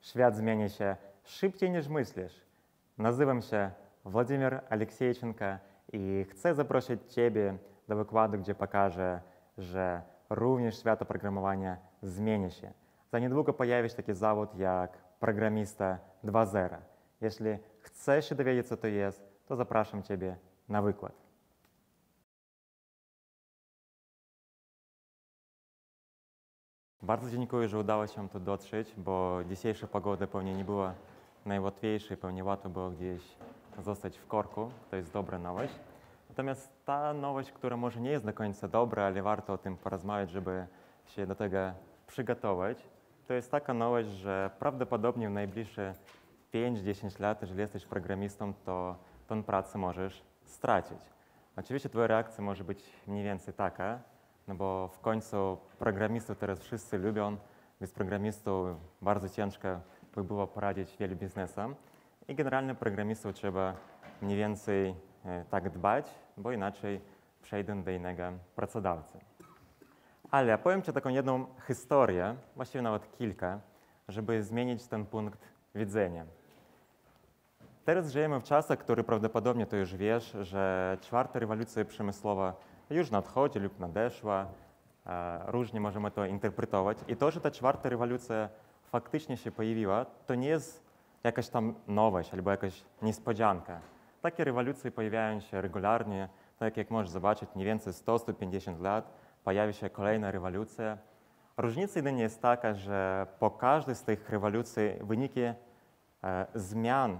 świat zmieni się szybciej niż myślisz. Nazywam się Władimir Aleksiejczenko i chcę zaprosić Ciebie do wykładu, gdzie pokażę, że również świat oprogramowania zmieni się. Za niedługo pojawi się taki zawód jak programista 2.0. Jeśli chcesz się dowiedzieć, co to jest, to zapraszam Ciebie na wykład. Bardzo dziękuję, że udało się tu dotrzeć, bo dzisiejsza pogoda pewnie nie była najłatwiejsza i pewnie łatwo było gdzieś zostać w korku. To jest dobra nowość. Natomiast ta nowość, która może nie jest do końca dobra, ale warto o tym porozmawiać, żeby się do tego przygotować, to jest taka nowość, że prawdopodobnie w najbliższe 5-10 lat, jeżeli jesteś programistą, to tę pracę możesz stracić. Oczywiście Twoja reakcja może być mniej więcej taka, no bo w końcu programistów teraz wszyscy lubią, bez programistów bardzo ciężko by było poradzić wielu biznesom i generalnie programistów trzeba mniej więcej tak dbać, bo inaczej przejdą do innego pracodawcy. Ale ja powiem Ci taką jedną historię, właściwie nawet kilka, żeby zmienić ten punkt widzenia. Teraz żyjemy w czasach, które prawdopodobnie to już wiesz, że czwarta rewolucja przemysłowa już nadchodzi lub nadeszła. Różnie możemy to interpretować. I to, że ta czwarta rewolucja faktycznie się pojawiła, to nie jest jakaś tam nowość albo jakaś niespodzianka. Takie rewolucje pojawiają się regularnie, tak jak możesz zobaczyć, mniej więcej 100-150 lat pojawia się kolejna rewolucja. Różnica jedynie jest taka, że po każdej z tych rewolucji wyniki zmian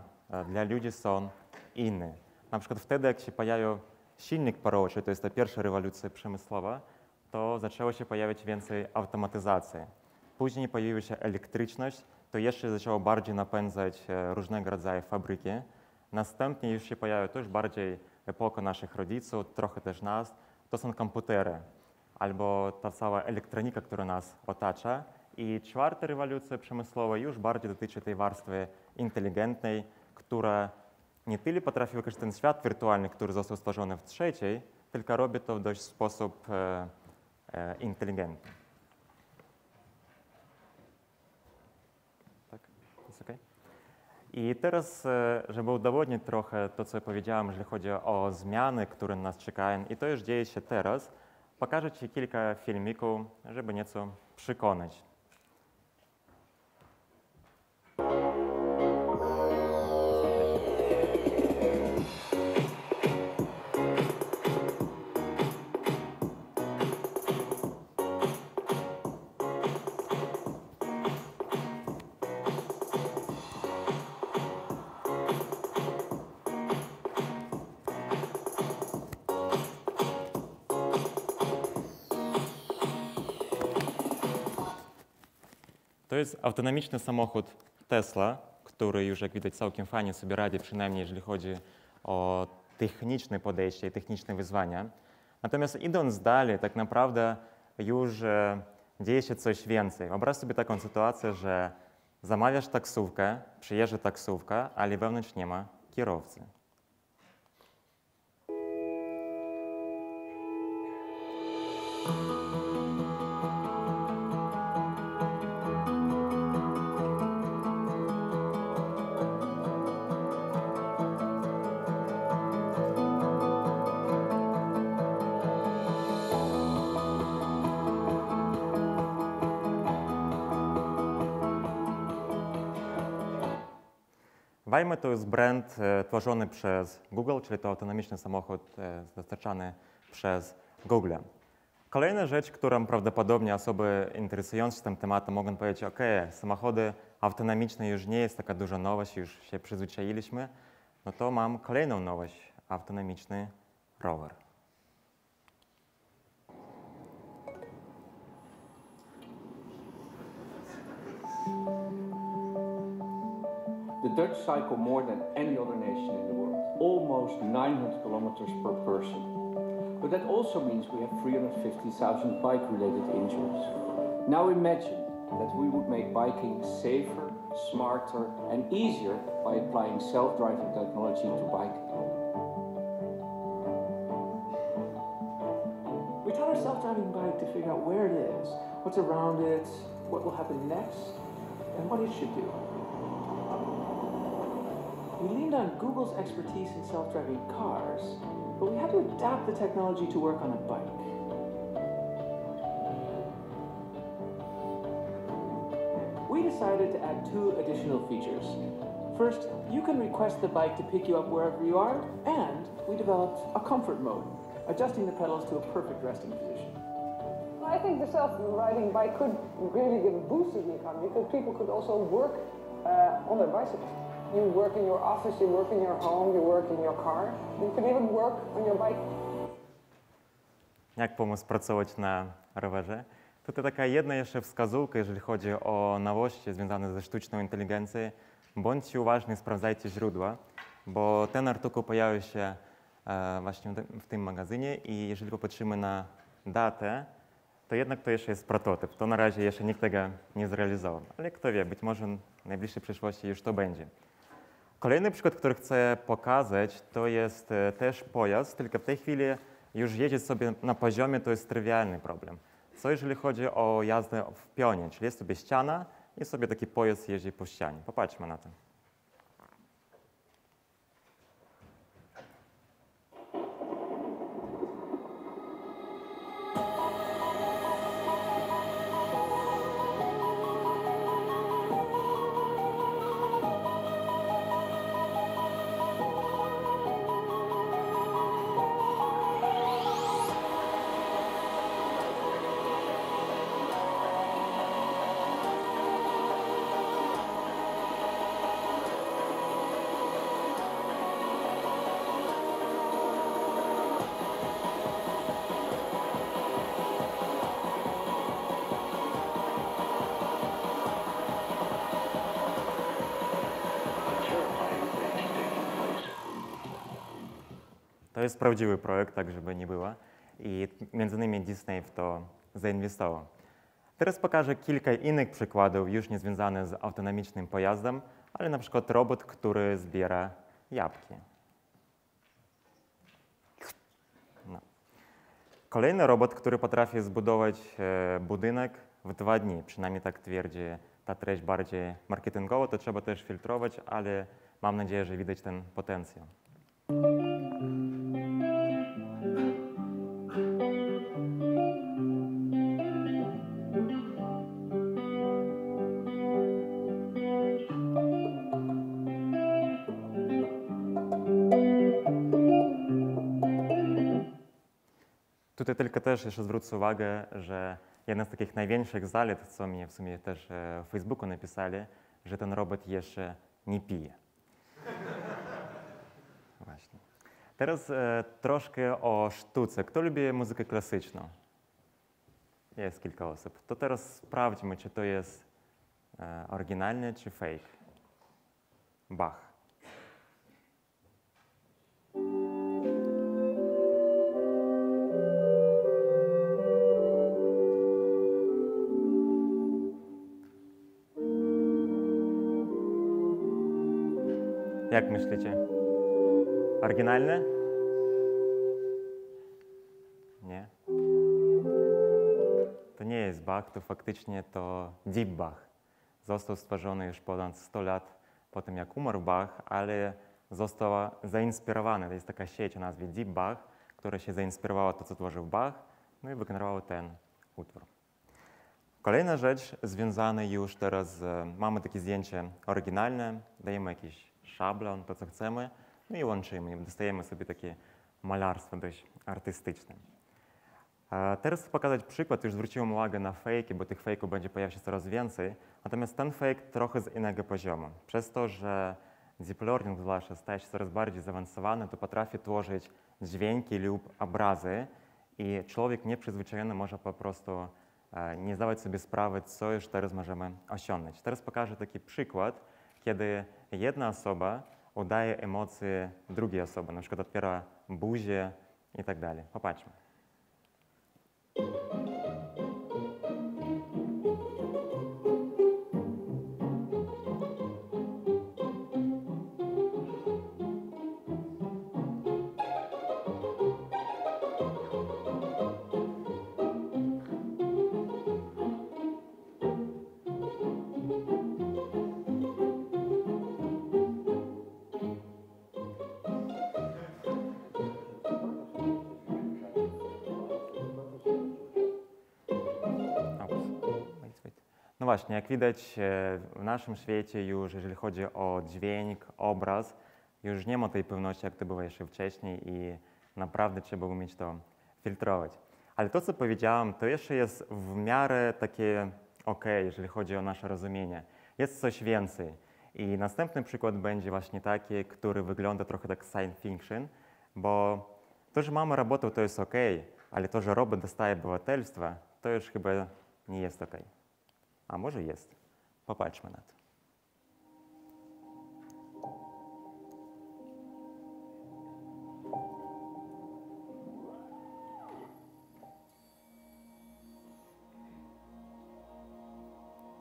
dla ludzi są inne. Na przykład wtedy, jak się pojawił silnik parowy, to jest ta pierwsza rewolucja przemysłowa, to zaczęło się pojawiać więcej automatyzacji. Później pojawiła się elektryczność, to jeszcze zaczęło bardziej napędzać różnego rodzaju fabryki. Następnie już się pojawiła to już bardziej epoka naszych rodziców, trochę też nas, to są komputery albo ta cała elektronika, która nas otacza. I czwarta rewolucja przemysłowa już bardziej dotyczy tej warstwy inteligentnej, która nie tyle potrafi wykorzystać ten świat wirtualny, który został stworzony w trzeciej, tylko robi to w dość sposób inteligentny. Tak? Jest okay? I teraz, żeby udowodnić trochę to, co powiedziałem, jeżeli chodzi o zmiany, które nas czekają, i to już dzieje się teraz, pokażę Ci kilka filmików, żeby nieco przekonać. To jest autonomiczny samochód Tesla, który już, jak widać, całkiem fajnie sobie radzi, przynajmniej jeżeli chodzi o techniczne podejście i techniczne wyzwania. Natomiast idąc dalej, tak naprawdę już dzieje się coś więcej. Wyobraź sobie taką sytuację, że zamawiasz taksówkę, przyjeżdża taksówka, ale wewnątrz nie ma kierowcy. Waymo to jest brand tworzony przez Google, czyli to autonomiczny samochód dostarczany przez Google. Kolejna rzecz, którą prawdopodobnie osoby interesujące się tym tematem mogą powiedzieć, ok, samochody autonomiczne już nie jest taka duża nowość, już się przyzwyczailiśmy, no to mam kolejną nowość, autonomiczny rower. The Dutch cycle more than any other nation in the world, almost 900 kilometers per person. But that also means we have 350,000 bike-related injuries. Now imagine that we would make biking safer, smarter and easier by applying self-driving technology to biking. We tell our self-driving bike to figure out where it is, what's around it, what will happen next, and what it should do. We leaned on Google's expertise in self-driving cars, but we had to adapt the technology to work on a bike. We decided to add 2 additional features. First, you can request the bike to pick you up wherever you are, and we developed a comfort mode, adjusting the pedals to a perfect resting position. I think the self-riding bike could really give a boost to the economy because people could also work on their bicycle. You work in your office, you work in your home, you work in your car. You can even work on your bike. Jak pomóc pracować na rowerze? Tutaj taka jedna jeszcze wskazówka, jeżeli chodzi o nowości związane ze sztuczną inteligencją. Bądźcie uważni, sprawdzajcie źródła, bo ten artykuł pojawił się właśnie w tym magazynie i jeżeli popatrzymy na datę, to jednak to jeszcze jest prototyp. To na razie jeszcze nikt tego nie zrealizował, ale kto wie, być może w najbliższej przyszłości już to będzie. Kolejny przykład, który chcę pokazać, to jest też pojazd, tylko w tej chwili już jeździć sobie na poziomie to jest trywialny problem. Co jeżeli chodzi o jazdę w pionie, czyli jest sobie ściana i sobie taki pojazd jeździ po ścianie. Popatrzmy na to. To jest prawdziwy projekt, tak żeby nie było. I między innymi Disney w to zainwestował. Teraz pokażę kilka innych przykładów, już nie związanych z autonomicznym pojazdem, ale na przykład robot, który zbiera jabłki. No. Kolejny robot, który potrafi zbudować budynek w 2 dni, przynajmniej tak twierdzi ta treść bardziej marketingowa, to trzeba też filtrować, ale mam nadzieję, że widać ten potencjał. Tutaj tylko też jeszcze zwrócę uwagę, że jedna z takich największych zalet, co mnie w sumie też w Facebooku napisali, że ten robot jeszcze nie pije. Właśnie. Teraz troszkę o sztuce. Kto lubi muzykę klasyczną? Jest kilka osób. To teraz sprawdźmy, czy to jest oryginalne, czy fake. Bach. Jak myślicie? Oryginalne? Nie. To nie jest Bach, to faktycznie to Deep Bach. Został stworzony już ponad 100 lat po tym, jak umarł Bach, ale został zainspirowany. To jest taka sieć o nazwie Deep Bach, która się zainspirowała to, co tworzył Bach, no i wygenerowała ten utwór. Kolejna rzecz związana już teraz, mamy takie zdjęcie oryginalne, dajemy jakiś szablon, to co chcemy, no i łączymy i dostajemy sobie takie malarstwo dość artystyczne. Teraz chcę pokazać przykład, już zwróciłem uwagę na fejki, bo tych fejków będzie pojawiać się coraz więcej, natomiast ten fake trochę z innego poziomu. Przez to, że deep learning zwłaszcza staje się coraz bardziej zaawansowany, to potrafi tworzyć dźwięki lub obrazy i człowiek nieprzyzwyczajony może po prostu nie zdawać sobie sprawy, co już teraz możemy osiągnąć. Teraz pokażę taki przykład, kiedy jedna osoba udaje emocje drugiej osoby, na przykład otwiera buzię i tak dalej. Popatrzmy. No właśnie, jak widać w naszym świecie już, jeżeli chodzi o dźwięk, obraz, już nie ma tej pewności, jak to było jeszcze wcześniej i naprawdę trzeba umieć to filtrować. Ale to, co powiedziałem, to jeszcze jest w miarę takie jeżeli chodzi o nasze rozumienie. Jest coś więcej. I następny przykład będzie właśnie taki, który wygląda trochę tak science fiction, bo to, że mamy robotę, to jest ale to, że robot dostaje obywatelstwo, to już chyba nie jest A może jest. Popatrzmy na to.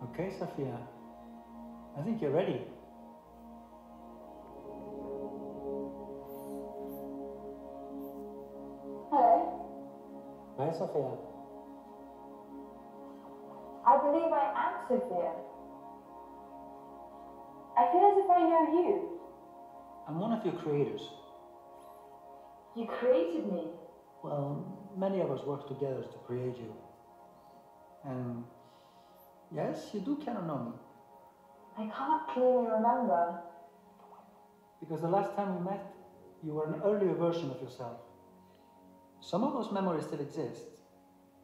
Okay, Sophia. I think you're ready. Hello. Hi, Sophia. I believe I am Sophia. I feel as if I know you. I'm one of your creators. You created me. Well, many of us work together to create you. And yes, you do kind of know me. I can't clearly remember. Because the last time we met, you were an earlier version of yourself. Some of those memories still exist,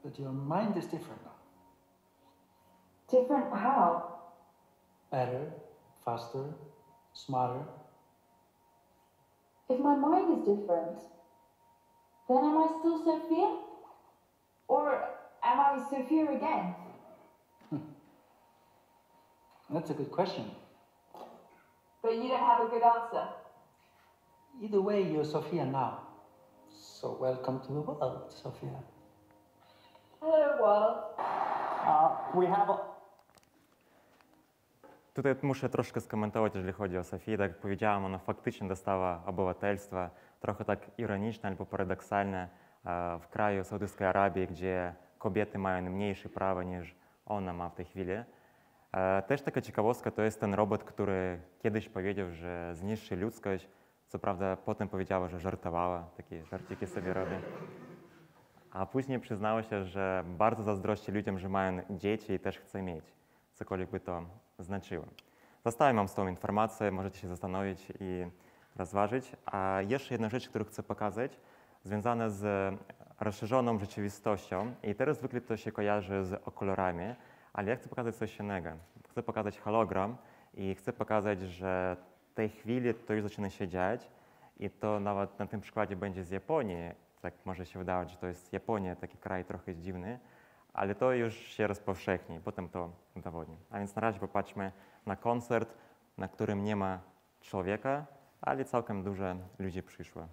but your mind is different now. Different how? Better, faster, smarter. If my mind is different, then am I still Sophia? Or am I Sophia again? That's a good question. But you don't have a good answer. Either way, you're Sophia now. So welcome to the world, Sophia. Hello, world. We have Tutaj muszę troszkę skomentować, jeżeli chodzi o Sofię. Tak jak powiedziałam, ona faktycznie dostała obywatelstwo, trochę tak ironiczne albo paradoksalne w kraju Saudyjskiej Arabii, gdzie kobiety mają mniejsze prawa niż ona ma w tej chwili. Też taka ciekawostka to jest ten robot, który kiedyś powiedział, że zniszczy ludzkość. Co prawda potem powiedziała, że żartowała, takie żarciki sobie robi. A później przyznała się, że bardzo zazdrości ludziom, że mają dzieci i też chce mieć, cokolwiek by to znaczyło. Zostawiam wam z tą informację, możecie się zastanowić i rozważyć. A jeszcze jedna rzecz, którą chcę pokazać, związana z rozszerzoną rzeczywistością. I teraz zwykle to się kojarzy z okularami, ale ja chcę pokazać coś innego. Chcę pokazać hologram i chcę pokazać, że w tej chwili to już zaczyna się dziać i to nawet na tym przykładzie będzie z Japonii. Tak może się wydawać, że to jest Japonia, taki kraj trochę dziwny, ale to już się rozpowszechni, potem to udowodni. A więc na razie popatrzmy na koncert, na którym nie ma człowieka, ale całkiem dużo ludzi przyszło.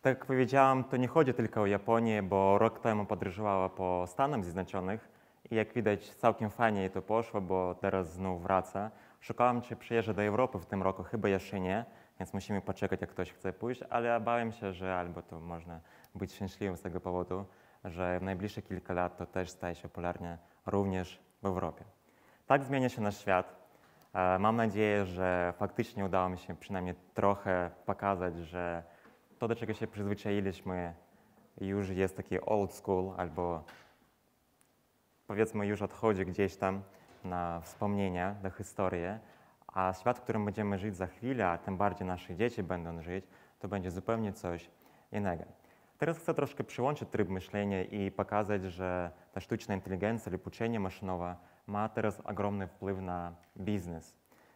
Tak jak powiedziałam, to nie chodzi tylko o Japonię, bo rok temu podróżowała po Stanach Zjednoczonych i jak widać całkiem fajnie jej to poszło, bo teraz znów wraca. Szukałam, czy przyjeżdża do Europy w tym roku, chyba jeszcze nie, więc musimy poczekać, jak ktoś chce pójść, ale obawiam się, że albo to można być szczęśliwym z tego powodu, że w najbliższe kilka lat to też staje się popularne również w Europie. Tak zmienia się nasz świat. Mam nadzieję, że faktycznie udało mi się przynajmniej trochę pokazać, że to, do czego się przyzwyczailiśmy, już jest taki old school, albo powiedzmy już odchodzi gdzieś tam na wspomnienia, na historię, a świat, w którym będziemy żyć za chwilę, a tym bardziej nasze dzieci będą żyć, to będzie zupełnie coś innego. Teraz chcę troszkę przyłączyć tryb myślenia i pokazać, że ta sztuczna inteligencja lub uczenie maszynowe ma teraz ogromny wpływ na biznes.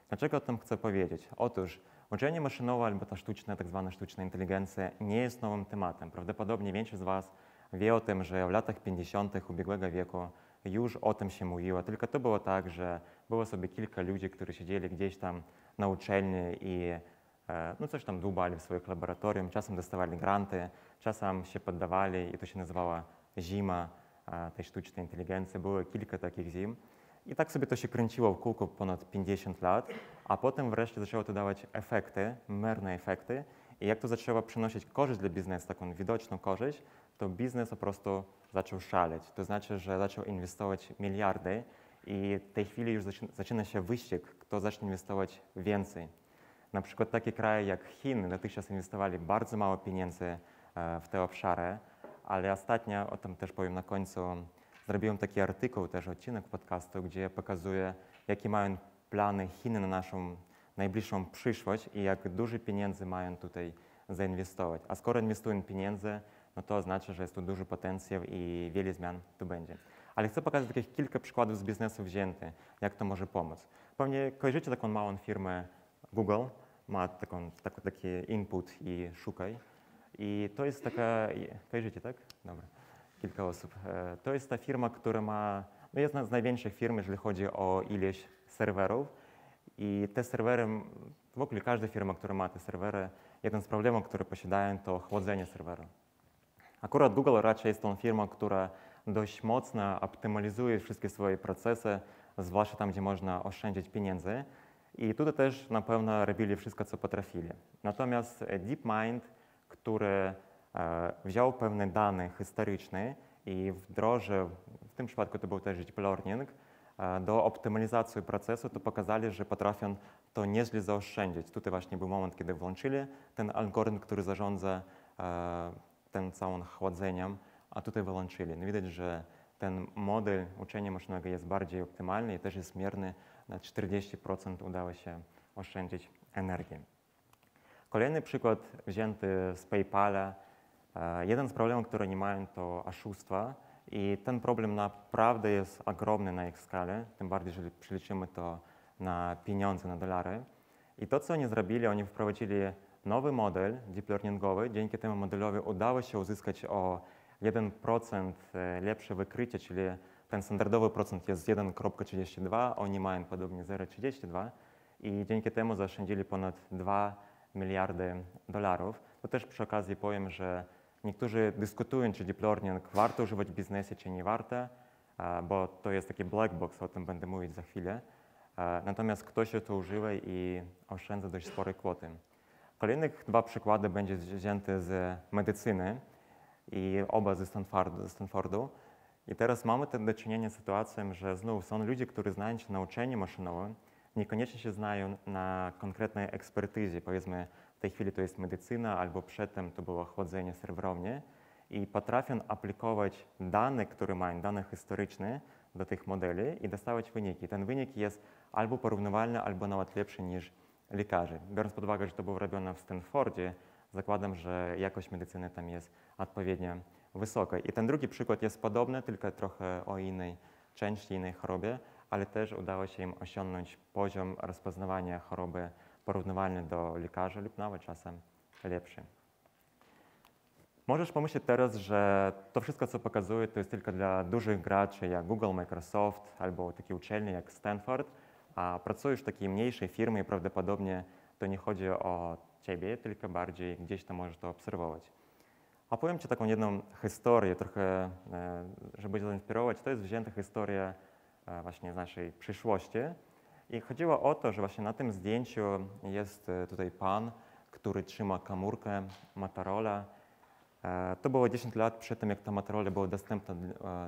Dlaczego o tym chcę powiedzieć? Otóż uczenie maszynowe albo ta sztuczna, tak zwana sztuczna inteligencja nie jest nowym tematem. Prawdopodobnie większość z Was wie o tym, że w latach 50. ubiegłego wieku już o tym się mówiło, tylko to było tak, że było sobie kilka ludzi, którzy siedzieli gdzieś tam na uczelni i coś tam dłubali w swoich laboratorium, czasem dostawali granty, czasem się poddawali i to się nazywało zima tej sztucznej inteligencji. Było kilka takich zim. I tak sobie to się kręciło w kółko ponad 50 lat, a potem wreszcie zaczęło to dawać efekty, merne efekty. I jak to zaczęło przynosić korzyść dla biznesu, taką widoczną korzyść, to biznes po prostu zaczął szaleć. To znaczy, że zaczął inwestować miliardy i w tej chwili już zaczyna się wyścig, kto zacznie inwestować więcej. Na przykład takie kraje jak Chiny dotychczas inwestowali bardzo mało pieniędzy w te obszary, ale ostatnio, o tym też powiem na końcu, zrobiłem taki artykuł, też odcinek podcastu, gdzie pokazuję, jakie mają plany Chiny na naszą najbliższą przyszłość i jak duże pieniądze mają tutaj zainwestować. A skoro inwestują pieniądze, no to oznacza, że jest tu duży potencjał i wiele zmian tu będzie. Ale chcę pokazać takich kilka przykładów z biznesu wziętych, jak to może pomóc. Pewnie kojarzycie taką małą firmę Google, ma taki input i szukaj. I to jest taka, kojarzycie, tak? Dobra, kilka osób. To jest ta firma, która ma, no jest jedna z największych firm, jeżeli chodzi o ilość serwerów. I te serwery, w ogóle każda firma, która ma te serwery, jeden z problemów, które posiadają, to chłodzenie serweru. Akurat Google raczej jest tą firmą, która dość mocno optymalizuje wszystkie swoje procesy, zwłaszcza tam, gdzie można oszczędzić pieniędzy. I tutaj też na pewno robili wszystko, co potrafili. Natomiast DeepMind, który wziął pewne dane historyczne i wdrożył, w tym przypadku to był też deep learning, do optymalizacji procesu, to pokazali, że potrafią to nieźle zaoszczędzić. Tutaj właśnie był moment, kiedy włączyli ten algorytm, który zarządza tym całym chłodzeniem, a tutaj wyłączyli. No widać, że ten model uczenia maszynowego jest bardziej optymalny i też jest mierny. Na 40% udało się oszczędzić energię. Kolejny przykład wzięty z PayPala. Jeden z problemów, które nie mają, to oszustwa. I ten problem naprawdę jest ogromny na ich skalę, tym bardziej, jeżeli przeliczymy to na pieniądze, na dolary. I to, co oni zrobili, oni wprowadzili nowy model deep learningowy. Dzięki temu modelowi udało się uzyskać o 1% lepsze wykrycie, czyli ten standardowy procent jest 1,32, oni mają podobnie 0,32 i dzięki temu zaoszczędzili ponad 2 miliardy dolarów. To też przy okazji powiem, że niektórzy dyskutują, czy deep learning warto używać w biznesie, czy nie warto, bo to jest taki black box, o tym będę mówić za chwilę. Natomiast ktoś to używa i oszczędza dość spore kwoty. Kolejnych dwa przykłady będzie wzięte z medycyny i oba ze Stanfordu. I teraz mamy do czynienia z sytuacją, że znów są ludzie, którzy znają się na uczeniu maszynowym, niekoniecznie się znają na konkretnej ekspertyzie. Powiedzmy, w tej chwili to jest medycyna, albo przedtem to było chłodzenie serwerowni i potrafią aplikować dane, które mają, dane historyczne do tych modeli i dostawać wyniki. Ten wynik jest albo porównywalny, albo nawet lepszy niż lekarze. Biorąc pod uwagę, że to było robione w Stanfordzie, zakładam, że jakość medycyny tam jest odpowiednio wysoka. I ten drugi przykład jest podobny, tylko trochę o innej części, innej chorobie, ale też udało się im osiągnąć poziom rozpoznawania choroby porównywalny do lekarza lub nawet czasem lepszy. Możesz pomyśleć teraz, że to wszystko, co pokazuję, to jest tylko dla dużych graczy jak Google, Microsoft albo takie uczelnie jak Stanford, a pracujesz w takiej mniejszej firmie i prawdopodobnie to nie chodzi o ciebie, tylko bardziej gdzieś tam możesz to obserwować. A powiem ci taką jedną historię, trochę, żeby cię zainspirować. To jest wzięta historia właśnie z naszej przyszłości. I chodziło o to, że właśnie na tym zdjęciu jest tutaj pan, który trzyma komórkę Motorola. To było 10 lat przed tym, jak ta Motorola była dostępna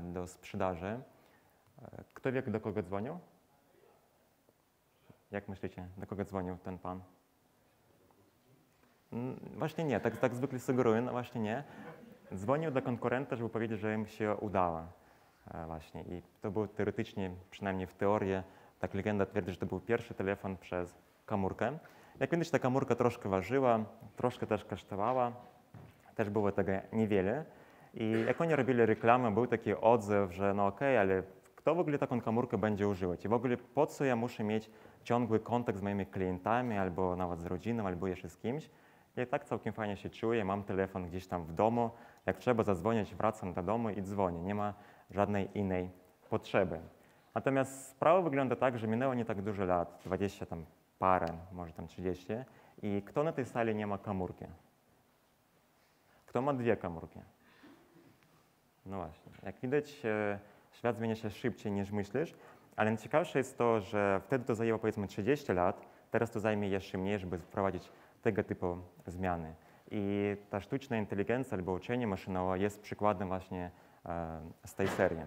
do sprzedaży. Kto wie, do kogo dzwonił? Jak myślicie, do kogo dzwonił ten pan? Właśnie nie, tak zwykle sugeruję, no właśnie nie. Dzwonił do konkurenta, żeby powiedzieć, że im się udało. Właśnie. I to był teoretycznie, przynajmniej w teorii, tak legenda twierdzi, że to był pierwszy telefon przez komórkę. Jak widać, ta komórka troszkę ważyła, troszkę też kosztowała, też było tego niewiele. I jak oni robili reklamę, był taki odzew, że no okej, ale kto w ogóle taką komórkę będzie używać? I w ogóle po co ja muszę mieć ciągły kontakt z moimi klientami, albo nawet z rodziną, albo jeszcze z kimś? Ja tak całkiem fajnie się czuję, mam telefon gdzieś tam w domu, jak trzeba zadzwonić, wracam do domu i dzwonię. Nie ma żadnej innej potrzeby. Natomiast sprawa wygląda tak, że minęło nie tak dużo lat, 20 tam parę, może tam 30 i kto na tej sali nie ma komórki? Kto ma dwie komórki? No właśnie. Jak widać, świat zmienia się szybciej niż myślisz, ale najciekawsze jest to, że wtedy to zajęło powiedzmy 30 lat, teraz to zajmie jeszcze mniej, żeby wprowadzić tego typu zmiany. I ta sztuczna inteligencja albo uczenie maszynowe jest przykładem właśnie z tej serii.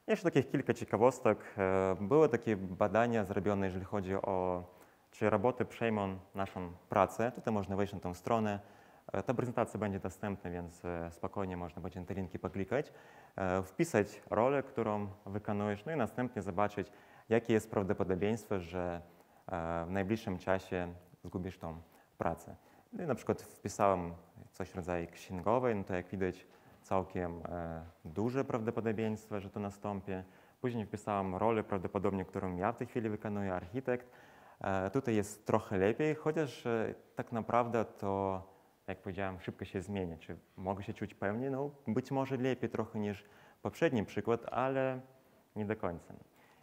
Jeszcze takich kilka ciekawostek. Były takie badania zrobione, jeżeli chodzi o czy roboty przejmą naszą pracę. Tutaj można wejść na tą stronę. Ta prezentacja będzie dostępna, więc spokojnie można będzie na te linki poklikać, wpisać rolę, którą wykonujesz, no i następnie zobaczyć, jakie jest prawdopodobieństwo, że w najbliższym czasie zgubisz tą pracę. No i na przykład wpisałem coś w rodzaju księgowej, no to jak widać całkiem duże prawdopodobieństwo, że to nastąpi. Później wpisałem rolę prawdopodobnie, którą ja w tej chwili wykonuję, architekt. Tutaj jest trochę lepiej, chociaż tak naprawdę to, jak powiedziałem, szybko się zmienia. Czy mogę się czuć pewnie? No być może lepiej trochę niż poprzedni przykład, ale nie do końca.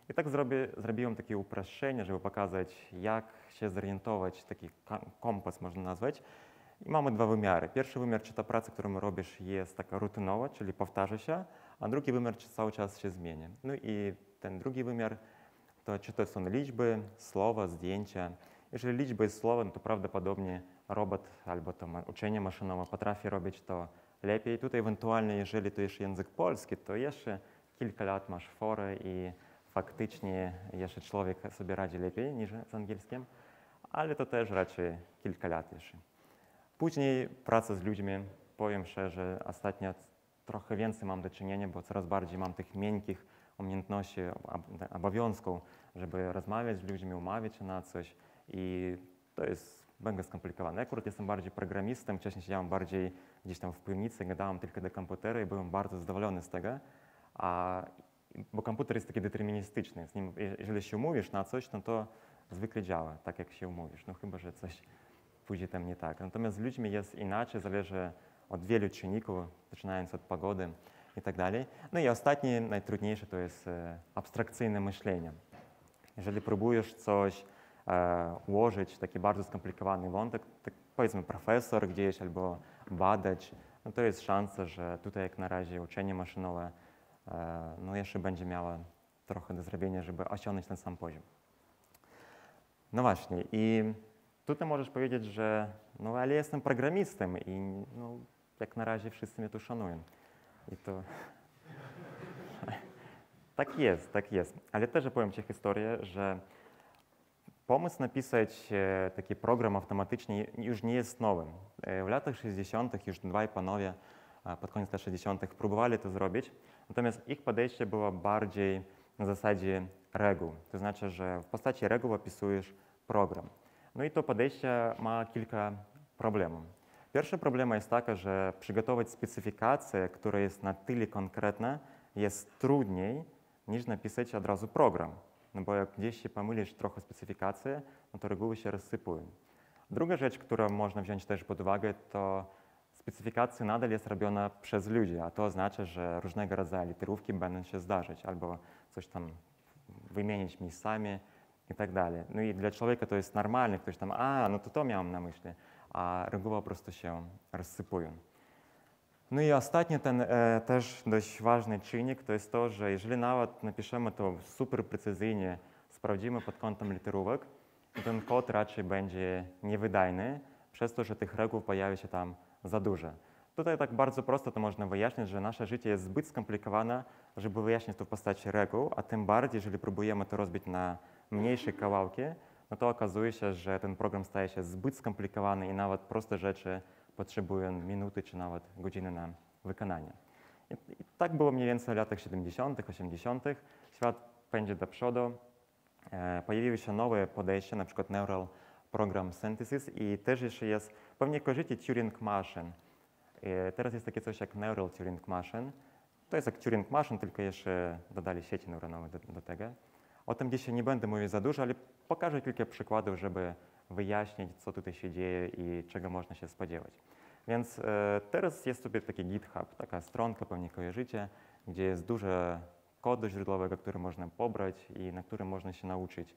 I tak zrobiłem takie uproszczenie, żeby pokazać, jak się zorientować, taki kompas można nazwać. I mamy dwa wymiary. Pierwszy wymiar, czy ta praca, którą robisz, jest taka rutynowa, czyli powtarza się, a drugi wymiar, czy cały czas się zmienia. No i ten drugi wymiar, to czy to są liczby, słowa, zdjęcia. Jeżeli liczby i słowa, no to prawdopodobnie robot albo to uczenie maszynowe potrafi robić to lepiej. Tutaj ewentualnie, jeżeli to jest język polski, to jeszcze kilka lat masz forę i faktycznie jeszcze człowiek sobie radzi lepiej niż z angielskim, ale to też raczej kilka lat jeszcze. Później praca z ludźmi, powiem szczerze, ostatnio trochę więcej mam do czynienia, bo coraz bardziej mam tych miękkich umiejętności, obowiązków, żeby rozmawiać z ludźmi, umawiać się na coś i to jest mega skomplikowane. Ja akurat jestem bardziej programistą, wcześniej siedziałem bardziej gdzieś tam w piwnicy, gadałem tylko do komputera i byłem bardzo zadowolony z tego, bo komputer jest taki deterministyczny. Z nim, jeżeli się umówisz na coś, no to zwykle działa tak, jak się umówisz, no chyba, że coś pójdzie tam nie tak. Natomiast z ludźmi jest inaczej, zależy od wielu czynników, zaczynając od pogody i tak dalej. No i ostatnie, najtrudniejsze to jest abstrakcyjne myślenie. Jeżeli próbujesz coś ułożyć, taki bardzo skomplikowany wątek, tak powiedzmy profesor gdzieś albo badacz, no to jest szansa, że tutaj jak na razie uczenie maszynowe no jeszcze będzie miało trochę do zrobienia, żeby osiągnąć ten sam poziom. No właśnie i tutaj możesz powiedzieć, że no ale jestem programistą i no, jak na razie wszyscy mnie tu szanują. I to tak jest, tak jest. Ale też opowiem Ci historię, że pomysł napisać taki program automatyczny już nie jest nowym. W latach 60. już dwaj panowie pod koniec lat 60. próbowali to zrobić, natomiast ich podejście było bardziej na zasadzie reguł. To znaczy, że w postaci reguł opisujesz program. No i to podejście ma kilka problemów. Pierwszy problem jest taki, że przygotować specyfikację, która jest na tyle konkretna, jest trudniej niż napisać od razu program. No bo jak gdzieś się pomylisz trochę specyfikację, no to reguły się rozsypują. Druga rzecz, którą można wziąć też pod uwagę, to specyfikacja nadal jest robiona przez ludzi, a to oznacza, że różnego rodzaju literówki będą się zdarzać albo coś tam wymienić miejscami i tak dalej. No i dla człowieka to jest normalne, ktoś tam, no to miałem na myśli, a reguły po prostu się rozsypują. No i ostatni ten też dość ważny czynnik to jest to, że jeżeli nawet napiszemy to super precyzyjnie, sprawdzimy pod kątem literówek, to ten kod raczej będzie niewydajny, przez to, że tych reguł pojawi się tam za dużo. Tutaj tak bardzo prosto to można wyjaśnić, że nasze życie jest zbyt skomplikowane, żeby wyjaśnić to w postaci reguł, a tym bardziej, jeżeli próbujemy to rozbić na mniejsze kawałki, no to okazuje się, że ten program staje się zbyt skomplikowany i nawet proste rzeczy potrzebują minuty czy nawet godziny na wykonanie. I tak było mniej więcej w latach 70., 80. Świat pędzi do przodu. Pojawiły się nowe podejścia, na przykład Neural Program Synthesis i też jeszcze jest, pewnie kojarzycie Turing Machine. Teraz jest takie coś jak Neural Turing Machine. To jest jak Turing Machine, tylko jeszcze dodali sieci neuronowe do tego. O tym dzisiaj nie będę mówił za dużo, ale pokażę kilka przykładów, żeby wyjaśnić, co tutaj się dzieje i czego można się spodziewać. Więc teraz jest sobie taki GitHub, taka stronka, pewnie kojarzycie, gdzie jest dużo kodu źródłowego, który można pobrać i na którym można się nauczyć.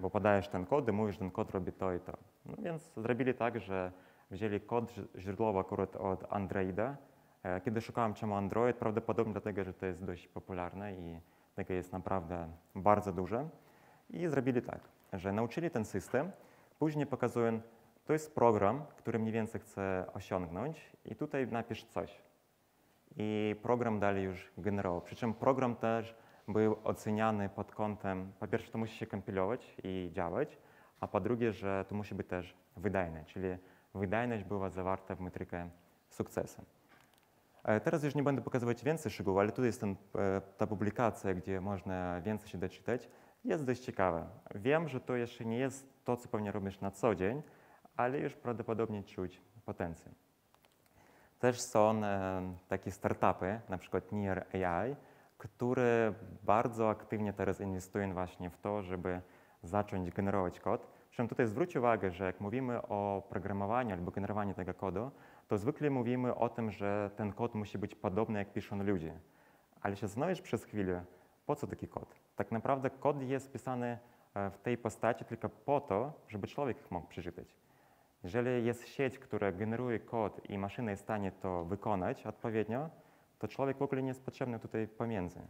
Bo podajesz ten kod i mówisz, że ten kod robi to i to. No więc zrobili tak, że wzięli kod źródłowy akurat od Androida, Kiedy szukałem czemu Android, prawdopodobnie dlatego, że to jest dość popularne i tego jest naprawdę bardzo dużo. I zrobili tak, że nauczyli ten system, później pokazują, to jest program, który mniej więcej chce osiągnąć i tutaj napisz coś. I program dalej już generował. Przy czym program też był oceniany pod kątem, po pierwsze to musi się kompilować i działać, a po drugie, że to musi być też wydajne, czyli wydajność była zawarta w metrykę sukcesu. Teraz już nie będę pokazywać więcej szczegółów, ale tu jest ta publikacja, gdzie można więcej się doczytać. Jest dość ciekawe. Wiem, że to jeszcze nie jest to, co pewnie robisz na co dzień, ale już prawdopodobnie czuć potencjał. Też są takie startupy, na przykład Near AI, które bardzo aktywnie teraz inwestują właśnie w to, żeby zacząć generować kod. Przy czym tutaj zwróć uwagę, że jak mówimy o programowaniu albo generowaniu tego kodu, to zwykle mówimy o tym, że ten kod musi być podobny, jak piszą ludzie. Ale się zastanowisz przez chwilę, po co taki kod? Tak naprawdę kod jest pisany w tej postaci tylko po to, żeby człowiek mógł przeczytać. Jeżeli jest sieć, która generuje kod i maszyna jest w stanie to wykonać odpowiednio, to człowiek w ogóle nie jest potrzebny tutaj pomiędzy.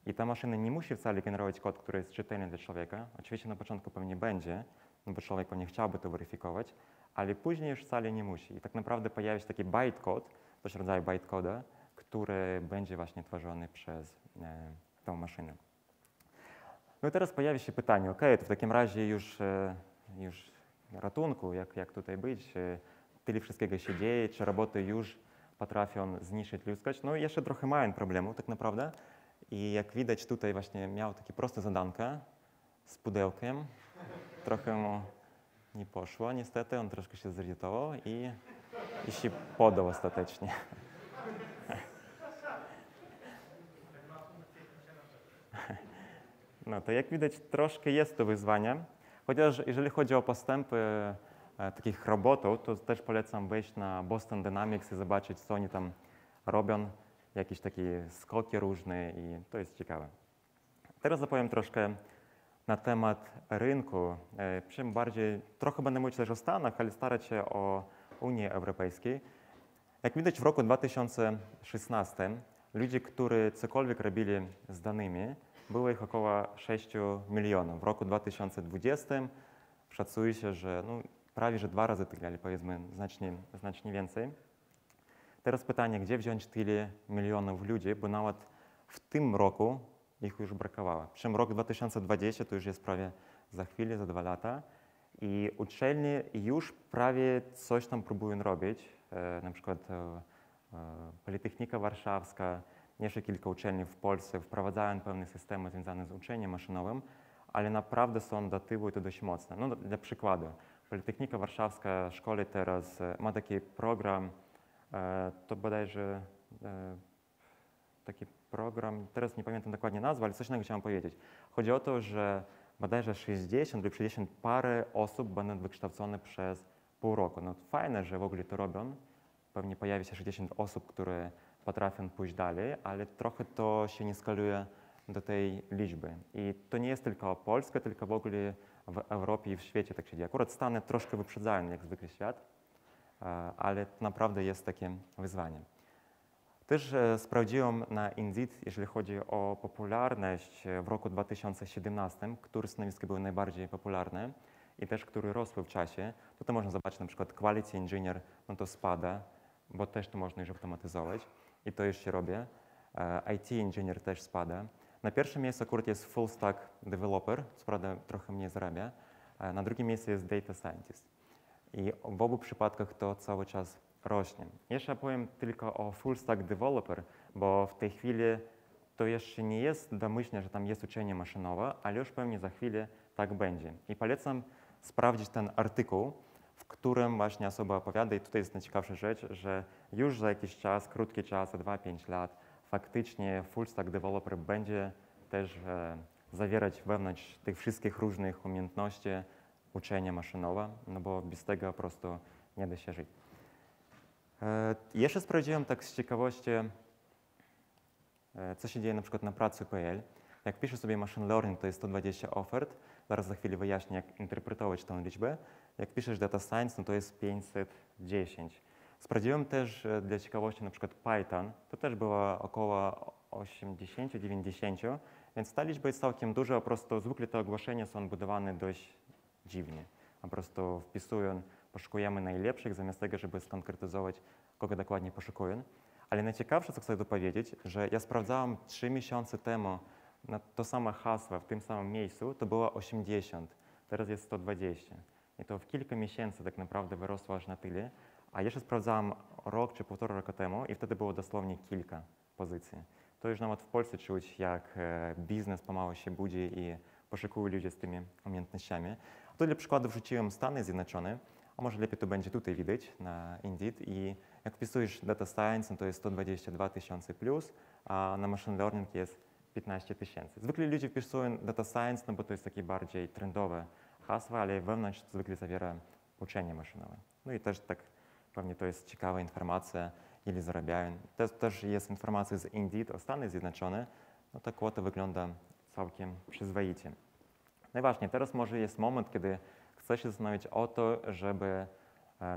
I ta maszyna nie musi wcale generować kod, który jest czytelny dla człowieka. Oczywiście na początku pewnie będzie, no bo człowiek pewnie chciałby to weryfikować, ale później już wcale nie musi. I tak naprawdę pojawi się taki bytecode, coś rodzaju bytecoda, który będzie właśnie tworzony przez tą maszynę. No i teraz pojawia się pytanie, to w takim razie już ratunku, jak tutaj być, tyle wszystkiego się dzieje, czy roboty już potrafią zniszczyć ludzkość. No i jeszcze trochę mają problemu tak naprawdę. I jak widać tutaj właśnie miał takie proste zadanka z pudełkiem. Trochę mu nie poszło niestety, on troszkę się zirytował i się podał ostatecznie. No to jak widać troszkę jest to wyzwanie. Chociaż jeżeli chodzi o postępy takich robotów, to też polecam wejść na Boston Dynamics i zobaczyć, co oni tam robią, jakieś takie skoki różne i to jest ciekawe. Teraz opowiem troszkę na temat rynku, czym bardziej, trochę będę mówić też o Stanach, ale starać się o Unii Europejskiej. Jak widać w roku 2016 ludzi, którzy cokolwiek robili z danymi, było ich około 6 milionów. W roku 2020 szacuje się, że prawie że 2 razy tyle, ale powiedzmy znacznie więcej. Teraz pytanie, gdzie wziąć tyle milionów ludzi, bo nawet w tym roku ich już brakowało. Przy czym rok 2020 to już jest prawie za chwilę, za 2 lata i uczelnie już prawie coś tam próbują robić, na przykład Politechnika Warszawska, jeszcze kilka uczelni w Polsce wprowadzają pewne systemy związane z uczeniem maszynowym, ale naprawdę są do tyłu i to dość mocne. No, dla przykładu, Politechnika Warszawska szkoli teraz, ma taki program, to bodajże taki program, teraz nie pamiętam dokładnie nazwy, ale coś innego chciałem powiedzieć. Chodzi o to, że bodajże 60 lub 60 parę osób będą wykształcone przez pół roku. No fajne, że w ogóle to robią. Pewnie pojawi się 60 osób, które potrafią pójść dalej, ale trochę to się nie skaluje do tej liczby. I to nie jest tylko Polska, tylko w ogóle w Europie i w świecie tak się dzieje. Akurat Stany troszkę wyprzedzają jak zwykle świat, ale to naprawdę jest takie wyzwanie. Też sprawdziłem na Indeed, jeżeli chodzi o popularność w roku 2017, które stanowiska były najbardziej popularne i też które rosły w czasie. Tutaj można zobaczyć na przykład Quality Engineer, no to spada, bo też to można już automatyzować i to już się robi. IT Engineer też spada. Na pierwszym miejscu akurat jest Full Stack Developer, co prawda trochę mniej zarabia. Na drugim miejscu jest Data Scientist. I w obu przypadkach to cały czas rośnie. Jeszcze powiem tylko o Full Stack Developer, bo w tej chwili to jeszcze nie jest domyślnie, że tam jest uczenie maszynowe, ale już pewnie za chwilę tak będzie. I polecam sprawdzić ten artykuł, w którym właśnie osoba opowiada, i tutaj jest najciekawsza rzecz, że już za jakiś czas, krótki czas, za 2-5 lat, faktycznie Full Stack Developer będzie też zawierać wewnątrz tych wszystkich różnych umiejętności uczenie maszynowe, no bo bez tego po prostu nie da się żyć. Jeszcze sprawdziłem tak z ciekawości, co się dzieje na przykład na pracy.pl. Jak piszę sobie machine learning, to jest 120 ofert. Zaraz za chwilę wyjaśnię, jak interpretować tę liczbę. Jak piszesz data science, no to jest 510. Sprawdziłem też dla ciekawości na przykład Python, to też było około 80-90, więc ta liczba jest całkiem duża, po prostu zwykle te ogłoszenia są budowane dość dziwnie. Po prostu wpisują, poszukujemy najlepszych, zamiast tego, żeby skonkretyzować, kogo dokładnie poszukują. Ale najciekawsze, co chcę tu powiedzieć, że ja sprawdzałem 3 miesiące temu na to samo hasło w tym samym miejscu, to było 80, teraz jest 120. I to w kilka miesięcy tak naprawdę wyrosło aż na tyle. A jeszcze sprawdzałem rok czy półtora roku temu i wtedy było dosłownie kilka pozycji. To już nawet w Polsce czuć, jak biznes pomału się budzi i poszukują ludzie z tymi umiejętnościami. Tu dla przykładu wrzuciłem Stany Zjednoczone, a może lepiej to będzie tutaj widać na Indeed. I jak wpisujesz Data Science, no to jest 122 tysiące plus, a na Machine Learning jest 15 tysięcy. Zwykle ludzie wpisują Data Science, no bo to jest takie bardziej trendowe hasło, ale wewnątrz zwykle zawiera uczenie maszynowe. No i też tak pewnie to jest ciekawa informacja, ile zarabiają. Też jest informacja z Indeed o Stany Zjednoczone, no ta kwota wygląda całkiem przyzwoicie. No i właśnie, teraz może jest moment, kiedy chcesz się zastanowić o to, żeby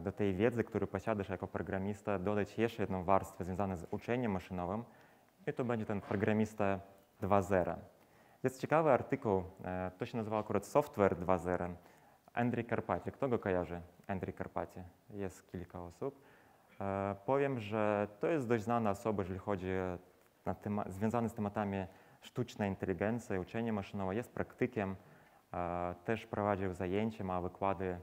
do tej wiedzy, którą posiadasz jako programista, dodać jeszcze jedną warstwę związaną z uczeniem maszynowym i to będzie ten programista 2.0. Jest ciekawy artykuł, to się nazywa akurat Software 2.0. Andrzej Karpati. Kto go kojarzy? Andrzej Karpati. Jest kilka osób. Powiem, że to jest dość znana osoba, jeżeli chodzi o związane z tematami sztucznej inteligencji, uczenie maszynowe. Jest praktykiem, też prowadził zajęcia, ma wykłady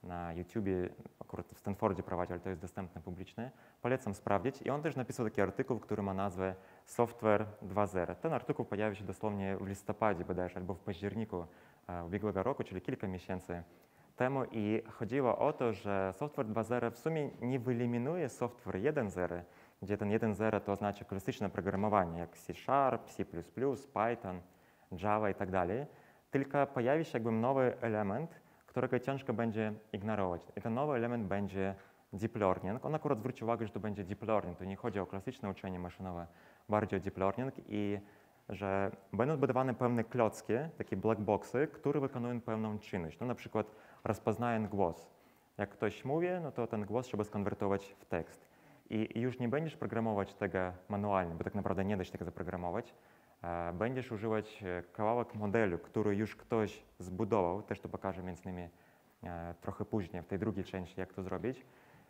na YouTubie, akurat w Stanfordzie prowadzi, ale to jest dostępne publicznie. Polecam sprawdzić. I on też napisał taki artykuł, który ma nazwę Software 2.0. Ten artykuł pojawił się dosłownie w listopadzie bodajże, albo w październiku ubiegłego roku, czyli kilka miesięcy temu. I chodziło o to, że Software 2.0 w sumie nie wyeliminuje Software 1.0, gdzie ten 1.0 to oznacza klasyczne programowanie, jak C#, C++, Python, Java i tak dalej, tylko pojawi się jakby nowy element, którego ciężko będzie ignorować. I ten nowy element będzie deep learning. On akurat zwrócił uwagę, że to będzie deep learning. To nie chodzi o klasyczne uczenie maszynowe, bardziej o deep learning i że będą budowane pewne klocki, takie black boxy, które wykonują pewną czynność. No na przykład rozpoznają głos. Jak ktoś mówi, no to ten głos trzeba skonwertować w tekst. I już nie będziesz programować tego manualnie, bo tak naprawdę nie da się tego zaprogramować. Będziesz używać kawałek modelu, który już ktoś zbudował, też to pokażę między innymi trochę później, w tej drugiej części, jak to zrobić.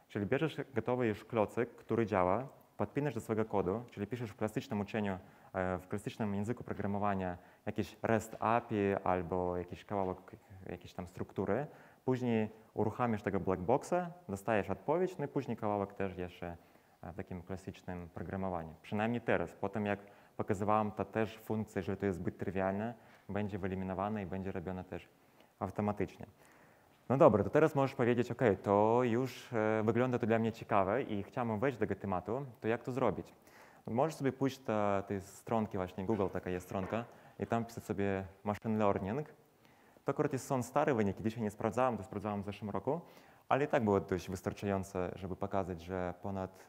Czyli bierzesz gotowy już klocek, który działa, podpinasz do swojego kodu, czyli piszesz w klasycznym uczeniu, w klasycznym języku programowania jakieś REST API albo jakiś kawałek jakiejś tam struktury, później uruchamiasz tego blackboxa, dostajesz odpowiedź, no i później kawałek też jeszcze w takim klasycznym programowaniu. Przynajmniej teraz, potem jak pokazywałem, to też funkcja, jeżeli to jest zbyt trywialne, będzie wyeliminowana i będzie robiona też automatycznie. No dobra, to teraz możesz powiedzieć, OK, to już wygląda to dla mnie ciekawe i chciałbym wejść do tego tematu, to jak to zrobić? Możesz sobie pójść do tej stronki właśnie, Google taka jest stronka i tam pisać sobie machine learning. To akurat są stare wyniki, dzisiaj nie sprawdzałem, to sprawdzałem w zeszłym roku, ale i tak było dość wystarczające, żeby pokazać, że ponad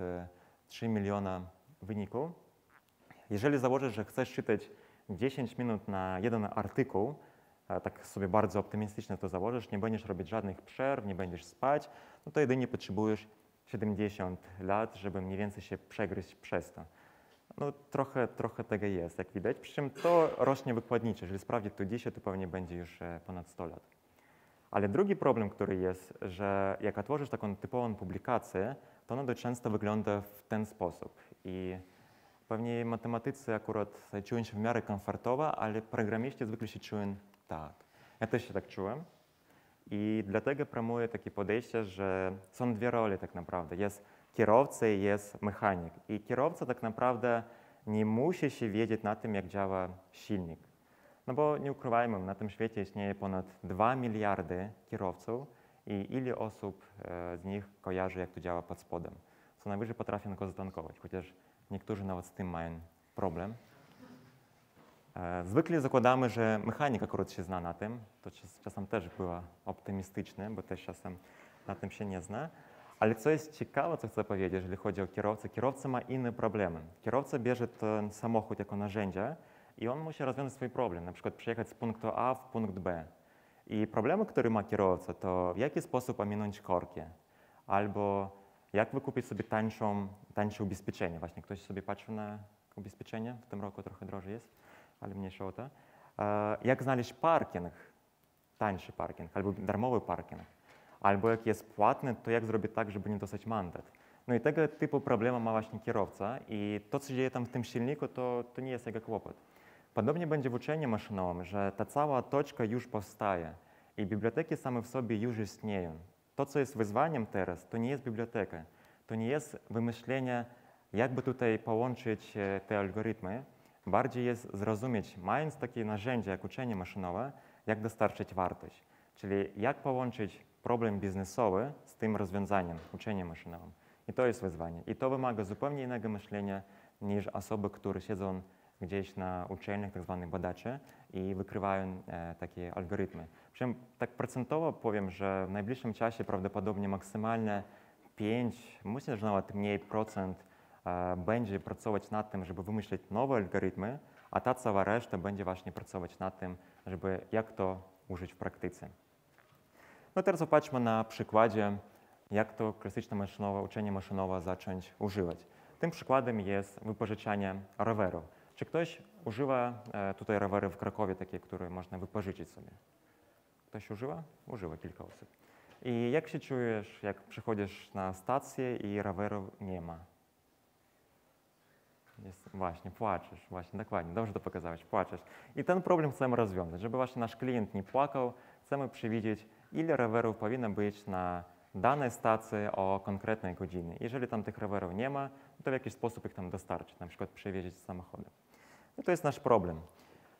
3 miliona wyników. Jeżeli założysz, że chcesz czytać 10 minut na jeden artykuł, tak sobie bardzo optymistycznie to założysz, nie będziesz robić żadnych przerw, nie będziesz spać, no to jedynie potrzebujesz 70 lat, żeby mniej więcej się przegryźć przez to. No trochę tego jest, jak widać, przy czym to rośnie wykładniczo. Jeżeli sprawdzić to dzisiaj, to pewnie będzie już ponad 100 lat. Ale drugi problem, który jest, że jak otworzysz taką typową publikację, to ona dość często wygląda w ten sposób. I pewnie matematycy akurat czują się w miarę komfortowo, ale programiści zwykle się czują tak. Ja też się tak czułem. I dlatego promuję takie podejście, że są dwie role tak naprawdę. Jest kierowca i jest mechanik. I kierowca tak naprawdę nie musi się wiedzieć na tym, jak działa silnik. No bo nie ukrywajmy, na tym świecie istnieje ponad 2 miliardy kierowców i ile osób z nich kojarzy, jak to działa pod spodem. Co najwyżej potrafią go zatankować, chociaż niektórzy nawet z tym mają problem. Zwykle zakładamy, że mechanik akurat się zna na tym. To czasem też była optymistyczne, bo też czasem na tym się nie zna. Ale co jest ciekawe, co chcę powiedzieć, jeżeli chodzi o kierowcę, kierowca ma inne problemy. Kierowca bierze ten samochód jako narzędzie i on musi rozwiązać swój problem, na przykład przyjechać z punktu A w punkt B. I problemy, które ma kierowca, to w jaki sposób ominąć korki, albo jak wykupić sobie tańsze ubezpieczenie. Właśnie ktoś sobie patrzył na ubezpieczenie, w tym roku trochę drożej jest, ale mniejsza o to. Jak znaleźć parking, tańszy parking, albo darmowy parking, albo jak jest płatny, to jak zrobić tak, żeby nie dostać mandat. No i tego typu problemy ma właśnie kierowca i to, co się dzieje tam w tym silniku, to nie jest jego kłopot. Podobnie będzie w uczeniu maszynowym, że ta cała toczka już powstaje i biblioteki same w sobie już istnieją. To, co jest wyzwaniem teraz, to nie jest biblioteka, to nie jest wymyślenie, jakby tutaj połączyć te algorytmy. Bardziej jest zrozumieć, mając takie narzędzie jak uczenie maszynowe, jak dostarczyć wartość. Czyli jak połączyć problem biznesowy z tym rozwiązaniem, uczeniem maszynowym. I to jest wyzwanie. I to wymaga zupełnie innego myślenia niż osoby, które siedzą gdzieś na uczelniach, tak zwanych badacze i wykrywają takie algorytmy. Przyczem tak procentowo powiem, że w najbliższym czasie prawdopodobnie maksymalnie 5, myślę, że nawet mniej procent będzie pracować nad tym, żeby wymyślić nowe algorytmy, a ta cała reszta będzie właśnie pracować nad tym, żeby jak to użyć w praktyce. No teraz popatrzmy na przykładzie, jak to klasyczne uczenie maszynowe zacząć używać. Tym przykładem jest wypożyczanie roweru. Czy ktoś używa tutaj rowery w Krakowie, takie, które można wypożyczyć sobie? Ktoś używa? Używa kilka osób. I jak się czujesz, jak przychodzisz na stację i roweru nie ma? Właśnie, płaczesz, właśnie, dokładnie, dobrze to pokazałeś, płaczesz. I ten problem chcemy rozwiązać, żeby właśnie nasz klient nie płakał, chcemy przewidzieć, ile rowerów powinno być na danej stacji o konkretnej godzinie. Jeżeli tam tych rowerów nie ma, to w jakiś sposób ich tam dostarczyć, na przykład przewieźć samochodem. No to jest nasz problem.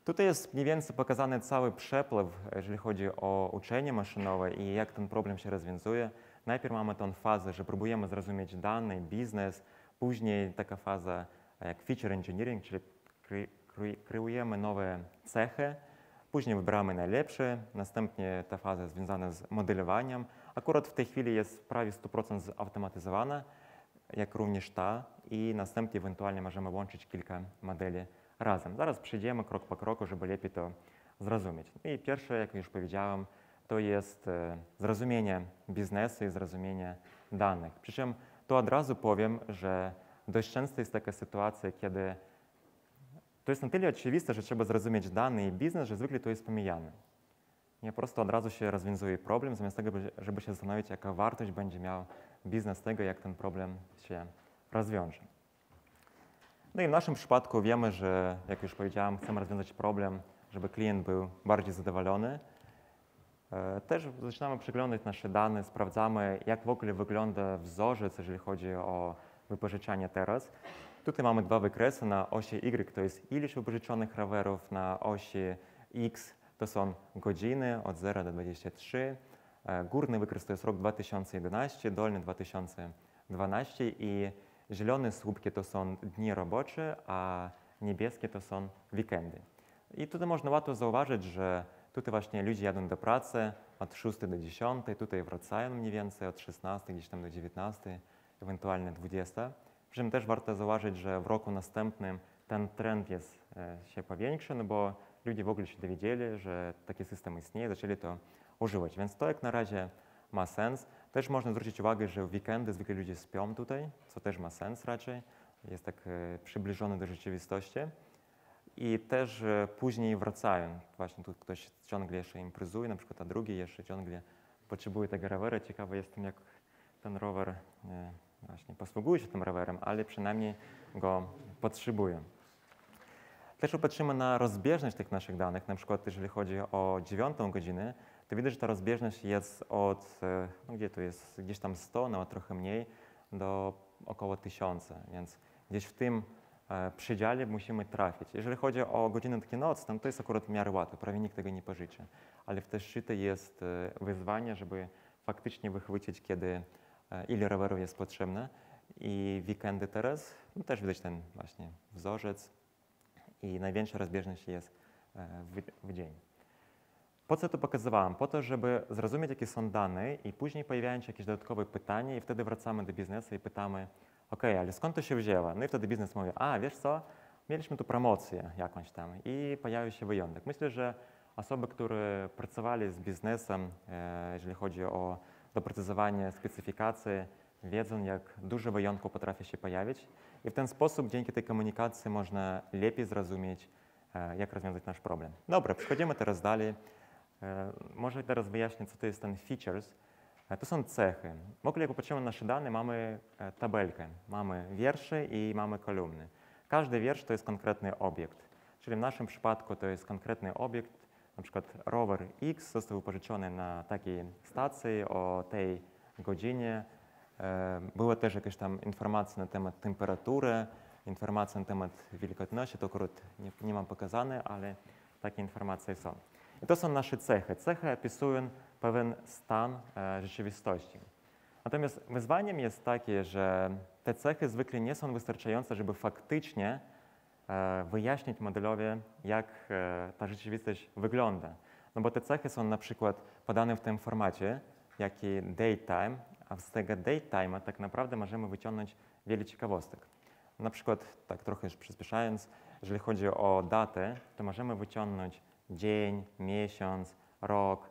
Tutaj jest mniej więcej pokazany cały przepływ, jeżeli chodzi o uczenie maszynowe i jak ten problem się rozwiązuje. Najpierw mamy tę fazę, że próbujemy zrozumieć dany, biznes, później taka faza jak feature engineering, czyli kreujemy nowe cechy, później wybieramy najlepsze, następnie ta faza związana z modelowaniem. Akurat w tej chwili jest prawie 100% zautomatyzowana, jak również ta i następnie ewentualnie możemy łączyć kilka modeli razem. Zaraz przejdziemy krok po kroku, żeby lepiej to zrozumieć. I pierwsze, jak już powiedziałem, to jest zrozumienie biznesu i zrozumienie danych. Przy czym to od razu powiem, że dość często jest taka sytuacja, kiedy to jest na tyle oczywiste, że trzeba zrozumieć dane i biznes, że zwykle to jest pomijane. Nie, po prostu od razu się rozwiązuje problem, zamiast tego, żeby się zastanowić, jaka wartość będzie miał biznes tego, jak ten problem się rozwiąże. No i w naszym przypadku wiemy, że, jak już powiedziałem, chcemy rozwiązać problem, żeby klient był bardziej zadowolony. Też zaczynamy przeglądać nasze dane, sprawdzamy, jak w ogóle wygląda wzorzec, jeżeli chodzi o wypożyczanie teraz. Tutaj mamy dwa wykresy. Na osi Y to jest ilość wypożyczonych rowerów, na osi X to są godziny od 0 do 23. Górny wykres to jest rok 2011, dolny 2012 i zielone słupki to są dni robocze, a niebieskie to są weekendy. I tutaj można łatwo zauważyć, że tutaj właśnie ludzie jadą do pracy od 6 do 10, tutaj wracają mniej więcej od 16 gdzieś tam do 19, ewentualnie 20. Przy czym też warto zauważyć, że w roku następnym ten trend się powiększy, no bo ludzie w ogóle się dowiedzieli, że taki system istnieje, zaczęli to używać. Więc to jak na razie ma sens. Też można zwrócić uwagę, że w weekendy zwykle ludzie śpią tutaj, co też ma sens raczej. Jest tak przybliżone do rzeczywistości. I też później wracają. Właśnie tu ktoś ciągle jeszcze imprezuje, na przykład, a drugi jeszcze ciągle potrzebuje tego rowera. Ciekawy jestem, jak ten rower właśnie posługuje się tym rowerem, ale przynajmniej go potrzebuje. Też popatrzymy na rozbieżność tych naszych danych, na przykład jeżeli chodzi o 9 godzinę, to widać, że ta rozbieżność jest od, no gdzie to jest, gdzieś tam 100, nawet trochę mniej, do około 1000, więc gdzieś w tym przedziale musimy trafić. Jeżeli chodzi o godzinę takie nocne, to jest akurat w miarę łatwo, prawie nikt tego nie pożyczy, ale w te szczyty jest wyzwanie, żeby faktycznie wychwycić, ile rowerów jest potrzebne i weekendy teraz, no też widać ten właśnie wzorzec i największa rozbieżność jest w dzień. Po co to pokazywałem? Po to, żeby zrozumieć, jakie są dane i później pojawiają się jakieś dodatkowe pytania i wtedy wracamy do biznesu i pytamy, ok, ale skąd to się wzięło? No i wtedy biznes mówi, a wiesz co, mieliśmy tu promocję jakąś tam i pojawił się wyjątek. Myślę, że osoby, które pracowali z biznesem, jeżeli chodzi o doprecyzowanie specyfikacji, wiedzą, jak dużo wyjątków potrafi się pojawić i w ten sposób, dzięki tej komunikacji, można lepiej zrozumieć, jak rozwiązać nasz problem. Dobra, przechodzimy teraz dalej. Może teraz wyjaśnię, co to jest ten features. To są cechy. W ogóle, jak popatrzymy na nasze dane, mamy tabelkę. Mamy wiersze i mamy kolumny. Każdy wiersz to jest konkretny obiekt. Czyli w naszym przypadku to jest konkretny obiekt, na przykład rower X został wypożyczony na takiej stacji o tej godzinie. Były też jakieś tam informacje na temat temperatury, informacje na temat wilgotności, to akurat nie mam pokazane, ale takie informacje są. I to są nasze cechy. Cechy opisują pewien stan rzeczywistości. Natomiast wyzwaniem jest takie, że te cechy zwykle nie są wystarczające, żeby faktycznie wyjaśnić modelowi, jak ta rzeczywistość wygląda. No bo te cechy są na przykład podane w tym formacie, jak i datetime, a z tego datetime'a tak naprawdę możemy wyciągnąć wiele ciekawostek. Na przykład, tak trochę już przyspieszając, jeżeli chodzi o datę, to możemy wyciągnąć dzień, miesiąc, rok,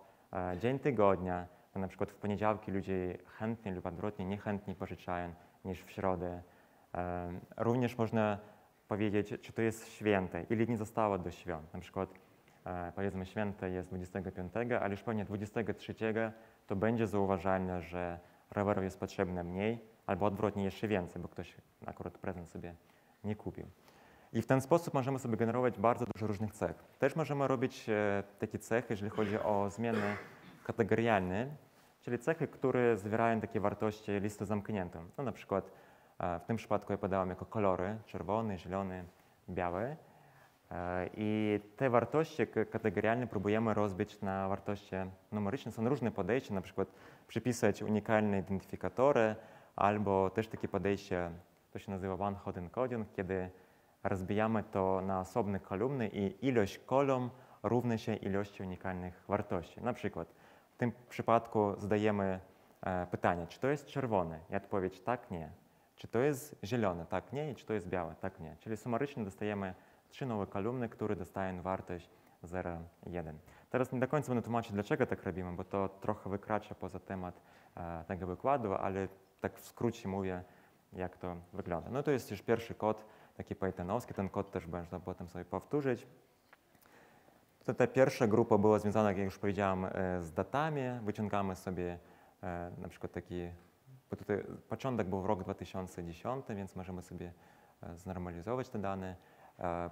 dzień tygodnia. To na przykład w poniedziałki ludzie chętnie lub odwrotnie niechętnie pożyczają niż w środę. Również można powiedzieć, czy to jest święte, ile dni zostało do świąt. Na przykład powiedzmy święte jest 25, ale już pewnie 23 to będzie zauważalne, że rowerów jest potrzebne mniej, albo odwrotnie jeszcze więcej, bo ktoś akurat prezent sobie nie kupił. I w ten sposób możemy sobie generować bardzo dużo różnych cech. Też możemy robić takie cechy, jeżeli chodzi o zmiany kategorialne, czyli cechy, które zawierają takie wartości listy zamkniętą. No, na przykład w tym przypadku ja podałam jako kolory czerwony, zielony, biały. I te wartości kategorialne próbujemy rozbić na wartości numeryczne. Są różne podejścia, na przykład przypisać unikalne identyfikatory, albo też takie podejście, to się nazywa one-hot encoding, kiedy rozbijamy to na osobne kolumny i ilość kolumn równa się ilości unikalnych wartości. Na przykład w tym przypadku zadajemy pytanie, czy to jest czerwone? I odpowiedź tak, nie. Czy to jest zielone? Tak, nie. I czy to jest białe? Tak, nie. Czyli sumarycznie dostajemy 3 nowe kolumny, które dostają wartość 0, 1. Teraz nie do końca będę tłumaczyć, dlaczego tak robimy, bo to trochę wykracza poza temat tego wykładu, ale tak w skrócie mówię, jak to wygląda. No to jest już pierwszy kod, taki pythonowski. Ten kod też można potem sobie powtórzyć. To ta pierwsza grupa była związana, jak już powiedziałem, z datami. Wyciągamy sobie na przykład taki, bo tutaj początek był rok 2010, więc możemy sobie znormalizować te dane.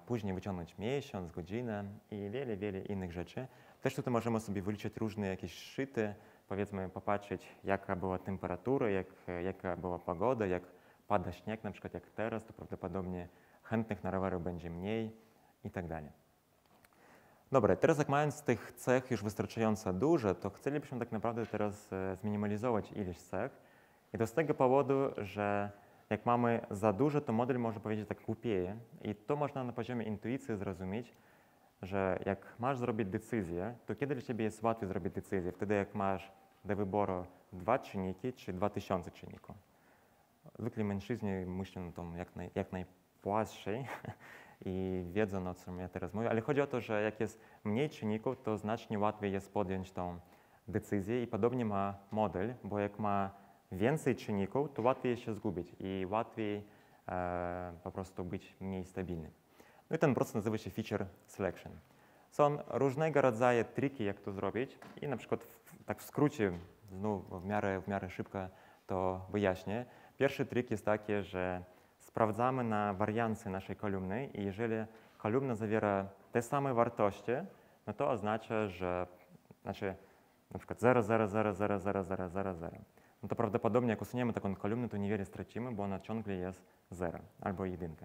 Później wyciągnąć miesiąc, godzinę i wiele innych rzeczy. Też tutaj możemy sobie wyliczyć różne jakieś szyty, powiedzmy popatrzeć, jaka była temperatura, jaka była pogoda, jak pada śnieg, na przykład jak teraz, to prawdopodobnie chętnych na rowery będzie mniej i tak dalej. Dobra, teraz jak mając tych cech już wystarczająco dużo, to chcielibyśmy tak naprawdę teraz zminimalizować ilość cech. I to z tego powodu, że jak mamy za dużo, to model może powiedzieć tak głupieje. I to można na poziomie intuicji zrozumieć, że jak masz zrobić decyzję, to kiedy dla ciebie jest łatwiej zrobić decyzję? Wtedy jak masz do wyboru 2 czynniki czy 2000 czynników. Zwykle mężczyźni myślą o tym jak najpłaszczej i wiedzą, o czym ja teraz mówię, ale chodzi o to, że jak jest mniej czynników, to znacznie łatwiej jest podjąć tą decyzję i podobnie ma model, bo jak ma więcej czynników, to łatwiej się zgubić i łatwiej po prostu być mniej stabilny. No i ten proces nazywa się feature selection. Są różnego rodzaju triki, jak to zrobić i na przykład tak w skrócie, znów w miarę szybko to wyjaśnię. Pierwszy trik jest taki, że sprawdzamy na wariancję naszej kolumny i jeżeli kolumna zawiera te same wartości, no to oznacza, że na przykład 0, 0, 0, 0, 0, 0, 0, 0. No to prawdopodobnie jak usuniemy taką kolumnę, to niewiele stracimy, bo ona ciągle jest 0 albo 1.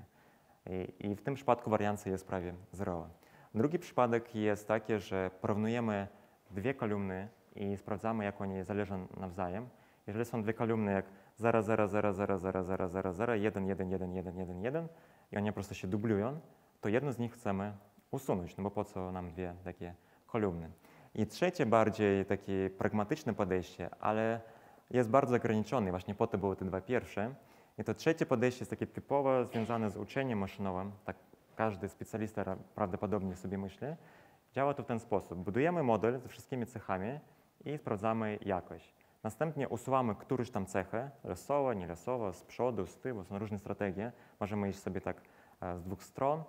I w tym przypadku wariancja jest prawie zerowa. Drugi przypadek jest taki, że porównujemy dwie kolumny i sprawdzamy, jak one zależą nawzajem. Jeżeli są dwie kolumny jak 0, 0, 0, 0, 0, 0, 0, 0, 1, 1, 1, 1, 1, 1 i one po prostu się dublują, to jedno z nich chcemy usunąć, no bo po co nam dwie takie kolumny. I trzecie, bardziej takie pragmatyczne podejście, ale jest bardzo ograniczone, właśnie po to były te dwa pierwsze. I to trzecie podejście jest takie typowo związane z uczeniem maszynowym, tak każdy specjalista prawdopodobnie sobie myśli. Działa to w ten sposób. Budujemy model ze wszystkimi cechami i sprawdzamy jakość. Następnie usuwamy któryś tam cechę, losowo, nielosowo, z przodu, z tyłu, są różne strategie. Możemy iść sobie tak z dwóch stron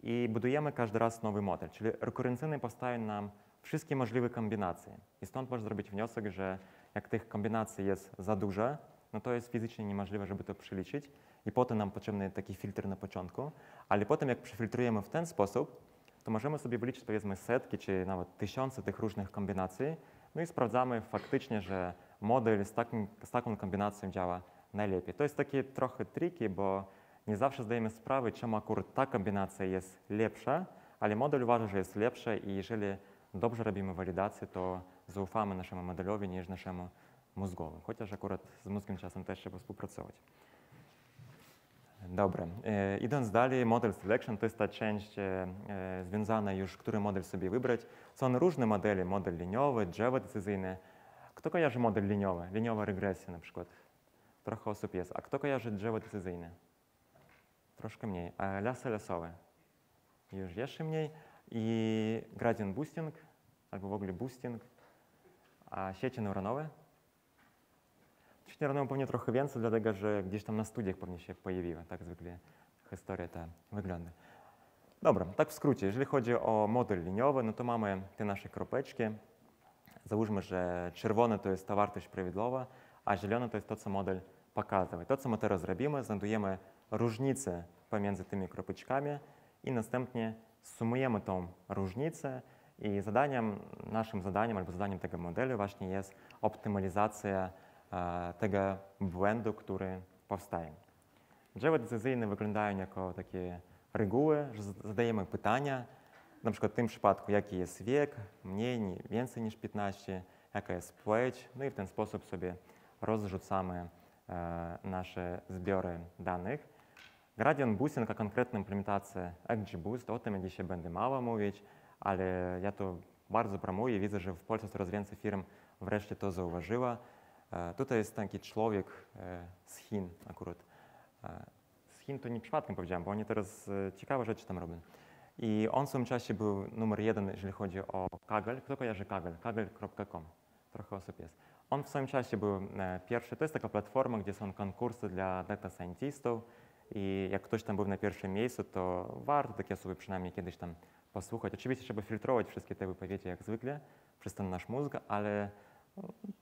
i budujemy każdy raz nowy model, czyli rekurencyjny powstają nam wszystkie możliwe kombinacje. I stąd można zrobić wniosek, że jak tych kombinacji jest za dużo, no to jest fizycznie niemożliwe, żeby to przeliczyć i potem nam potrzebny taki filtr na początku, ale potem jak przefiltrujemy w ten sposób, to możemy sobie wyliczyć powiedzmy setki czy nawet tysiące tych różnych kombinacji, no i sprawdzamy faktycznie, że model z taką kombinacją działa najlepiej. To jest takie trochę tricky, bo nie zawsze zdajemy sprawę, czemu akurat ta kombinacja jest lepsza, ale model uważa, że jest lepsza i jeżeli dobrze robimy walidację, to zaufamy naszemu modelowi niż naszemu mózgowi. Chociaż akurat z mózgiem czasem też trzeba współpracować. Dobra, idąc dalej, model selection to jest ta część związana już, który model sobie wybrać. Są różne modele, model liniowy, drzewo decyzyjne. Kto kojarzy model liniowy? Liniowa regresja na przykład. Trochę osób jest. A kto kojarzy drzewo decyzyjne? Troszkę mniej. A lasy losowe? Już jeszcze mniej. I gradient boosting, albo w ogóle boosting. A sieci neuronowe? Sieci neuronowe pewnie trochę więcej, dlatego że gdzieś tam na studiach pewnie się pojawiły. Tak zwykle historia ta wygląda. Dobra, tak w skrócie. Jeżeli chodzi o model liniowy, no to mamy te nasze kropeczki. Załóżmy, że czerwone to jest ta wartość prawidłowa, a zielone to jest to, co model pokazuje. To, co my teraz robimy, znajdujemy różnicę pomiędzy tymi kropeczkami i następnie sumujemy tą różnicę i naszym zadaniem albo zadaniem tego modelu właśnie jest optymalizacja tego błędu, który powstaje. Drzewa decyzyjne wyglądają jako takie reguły, że zadajemy pytania, na przykład w tym przypadku, jaki jest wiek, mniej, więcej niż 15, jaka jest płeć, no i w ten sposób sobie rozrzucamy nasze zbiory danych. Gradient boosting, a konkretna implementacja XGBoost, o tym ja dzisiaj będę mało mówić, ale ja to bardzo promuję, widzę, że w Polsce coraz więcej firm wreszcie to zauważyła. Tutaj jest taki człowiek z Chin akurat. Z Chin to nie przypadkiem powiedziałem, bo oni teraz ciekawe rzeczy tam robią. I on w swoim czasie był numer 1, jeżeli chodzi o Kaggle. Kto kojarzy Kaggle? Kaggle.com. Trochę osób jest. On w swoim czasie był pierwszy. To jest taka platforma, gdzie są konkursy dla data scientistów i jak ktoś tam był na pierwszym miejscu, to warto takie osoby przynajmniej kiedyś tam posłuchać. Oczywiście trzeba filtrować wszystkie te wypowiedzi jak zwykle przez ten nasz mózg, ale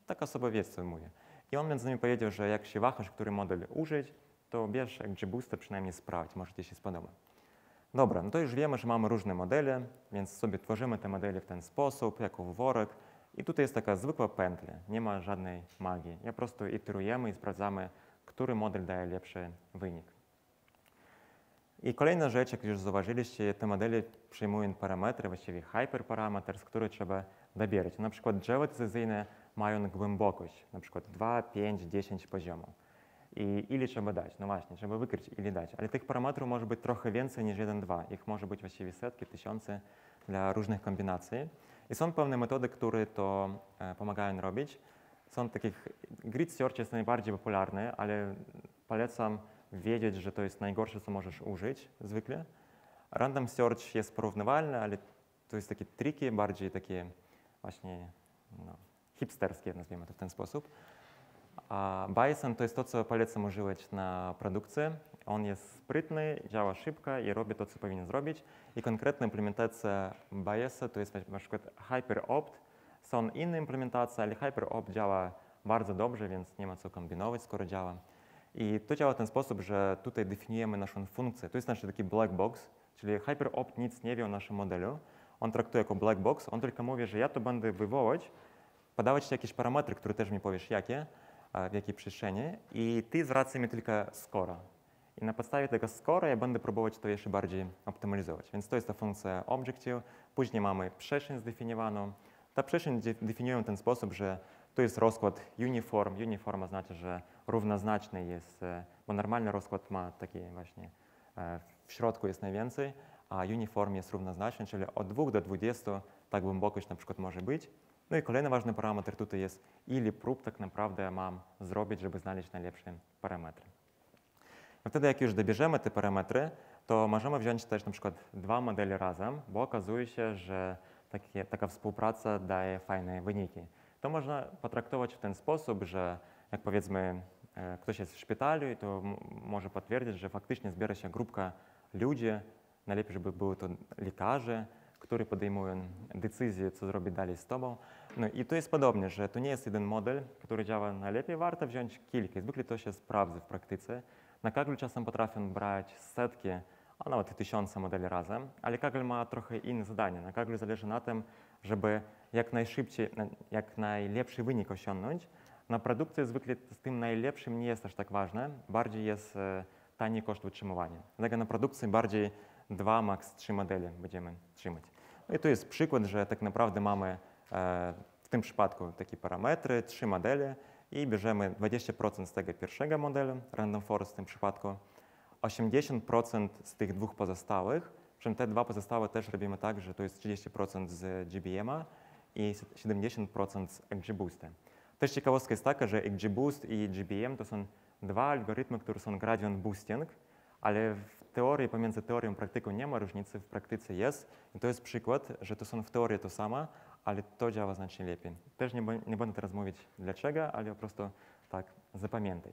taka osoba wie, co mówię. I on między innymi powiedział, że jak się wahasz, który model użyć, to bierz XGBoosta, przynajmniej sprawdź, może ci się spodoba. Dobra, no to już wiemy, że mamy różne modele, więc sobie tworzymy te modele w ten sposób, jako worek. I tutaj jest taka zwykła pętla, nie ma żadnej magii. Ja po prostu iterujemy i sprawdzamy, który model daje lepszy wynik. I kolejna rzecz, jak już zauważyliście, te modele przyjmują parametry, właściwie hyperparameters, które trzeba dobierać. Na przykład drzewa decyzyjne mają głębokość, na przykład 2, 5, 10 poziomów. I ile trzeba dać? No właśnie, trzeba wykryć, ile dać. Ale tych parametrów może być trochę więcej niż 1, 2. Ich może być właściwie setki, tysiące dla różnych kombinacji. I są pewne metody, które to pomagają robić. Są takich, grid search jest najbardziej popularny, ale polecam wiedzieć, że to jest najgorsze, co możesz użyć zwykle. Random search jest porównywalny, ale to jest takie tricky, bardziej takie właśnie hipsterskie, nazwijmy to w ten sposób. A Bayesian to jest to, co polecam używać na produkcji. On jest sprytny, działa szybko i robi to, co powinien zrobić. I konkretna implementacja Bayesa to jest na przykład HyperOpt. Są inne implementacje, ale HyperOpt działa bardzo dobrze, więc nie ma co kombinować, skoro działa. I to działa w ten sposób, że tutaj definiujemy naszą funkcję. To jest nasz taki black box, czyli HyperOpt nic nie wie o naszym modelu. On traktuje jako black box, on tylko mówi, że ja to będę wywołać, podawać ci jakieś parametry, które też mi powiesz jakie, w jakiej przestrzeni i ty zwracaj mi tylko score. I na podstawie tego score ja będę próbować to jeszcze bardziej optymalizować. Więc to jest ta funkcja objective. Później mamy przestrzeń zdefiniowaną. Ta przestrzeń definiujemy w ten sposób, że to jest rozkład uniform. Uniform oznacza, że równoznaczny jest, bo normalny rozkład ma taki właśnie, w środku jest najwięcej, a uniform jest równoznaczny, czyli od 2 do 20 ta głębokość na przykład może być. No i kolejny ważny parametr tutaj jest, ile prób tak naprawdę mam zrobić, żeby znaleźć najlepsze parametry. No wtedy jak już dobierzemy te parametry, to możemy wziąć też na przykład 2 modele razem, bo okazuje się, że taka współpraca daje fajne wyniki. to można potraktować w ten sposób, że jak powiedzmy ktoś jest w szpitalu, to może potwierdzić, że faktycznie zbiera się grupka ludzi, najlepiej, żeby były to lekarze, którzy podejmują decyzję, co zrobić dalej z tobą. No i to jest podobnie, że to nie jest jeden model, który działa najlepiej, warto wziąć kilka. Zwykle to się sprawdza w praktyce. Na Kaggle czasem potrafią brać setki, a nawet tysiące modeli razem, ale Kaggle ma trochę inne zadanie. Na Kaggle zależy na tym, żeby jak najszybciej, jak najlepszy wynik osiągnąć. Na produkcji zwykle z tym najlepszym nie jest aż tak ważne, bardziej jest tani koszt utrzymywania. Dlatego na produkcji bardziej 2, maks 3 modele będziemy trzymać. No i tu jest przykład, że tak naprawdę mamy w tym przypadku takie parametry, 3 modele i bierzemy 20% z tego pierwszego modelu, Random Forest w tym przypadku, 80% z tych dwóch pozostałych, przy czym te dwa pozostałe też robimy tak, że to jest 30% z GBM-a i 70% z XGBoosta. Też ciekawostka jest taka, że XGBoost i GBM to są dwa algorytmy, które są gradient boosting, ale w teorii, pomiędzy teorią a praktyką nie ma różnicy, w praktyce jest. I to jest przykład, że to są w teorii to samo, ale to działa znacznie lepiej. Też nie będę teraz mówić dlaczego, ale po prostu tak zapamiętaj.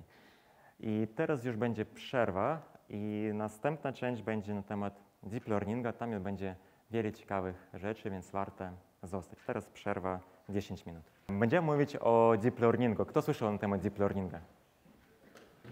I teraz już będzie przerwa i następna część będzie na temat deep learninga. Tam już będzie wiele ciekawych rzeczy, więc warto zostać. Teraz przerwa 10 minut. Będziemy mówić o deep learningu. Kto słyszał na temat deep learninga?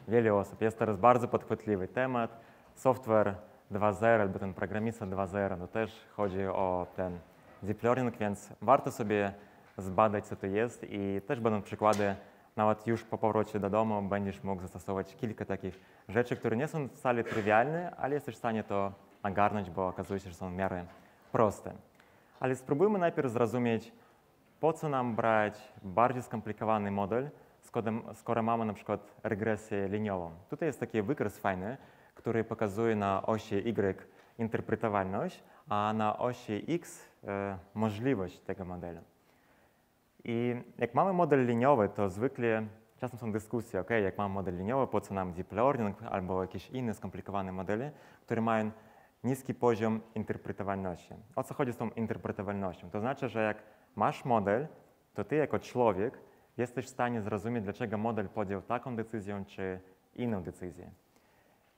Wiele osób. Jest teraz bardzo podchwytliwy temat. Software 2.0 albo ten programista 2.0, no też chodzi o ten deep learning, więc warto sobie zbadać, co to jest i też będą przykłady. Nawet już po powrocie do domu będziesz mógł zastosować kilka takich rzeczy, które nie są wcale trywialne, ale jesteś w stanie to ogarnąć, bo okazuje się, że są w miarę proste. Ale spróbujmy najpierw zrozumieć, po co nam brać bardziej skomplikowany model, skoro mamy na przykład regresję liniową. Tutaj jest taki wykres fajny, który pokazuje na osi Y interpretowalność, a na osi X możliwość tego modelu. I jak mamy model liniowy, to zwykle czasem są dyskusje, jak mamy model liniowy, po co nam deep learning albo jakieś inne skomplikowane modele, które mają niski poziom interpretowalności. O co chodzi z tą interpretowalnością? To znaczy, że jak masz model, to ty jako człowiek jesteś w stanie zrozumieć, dlaczego model podjął taką decyzję czy inną decyzję.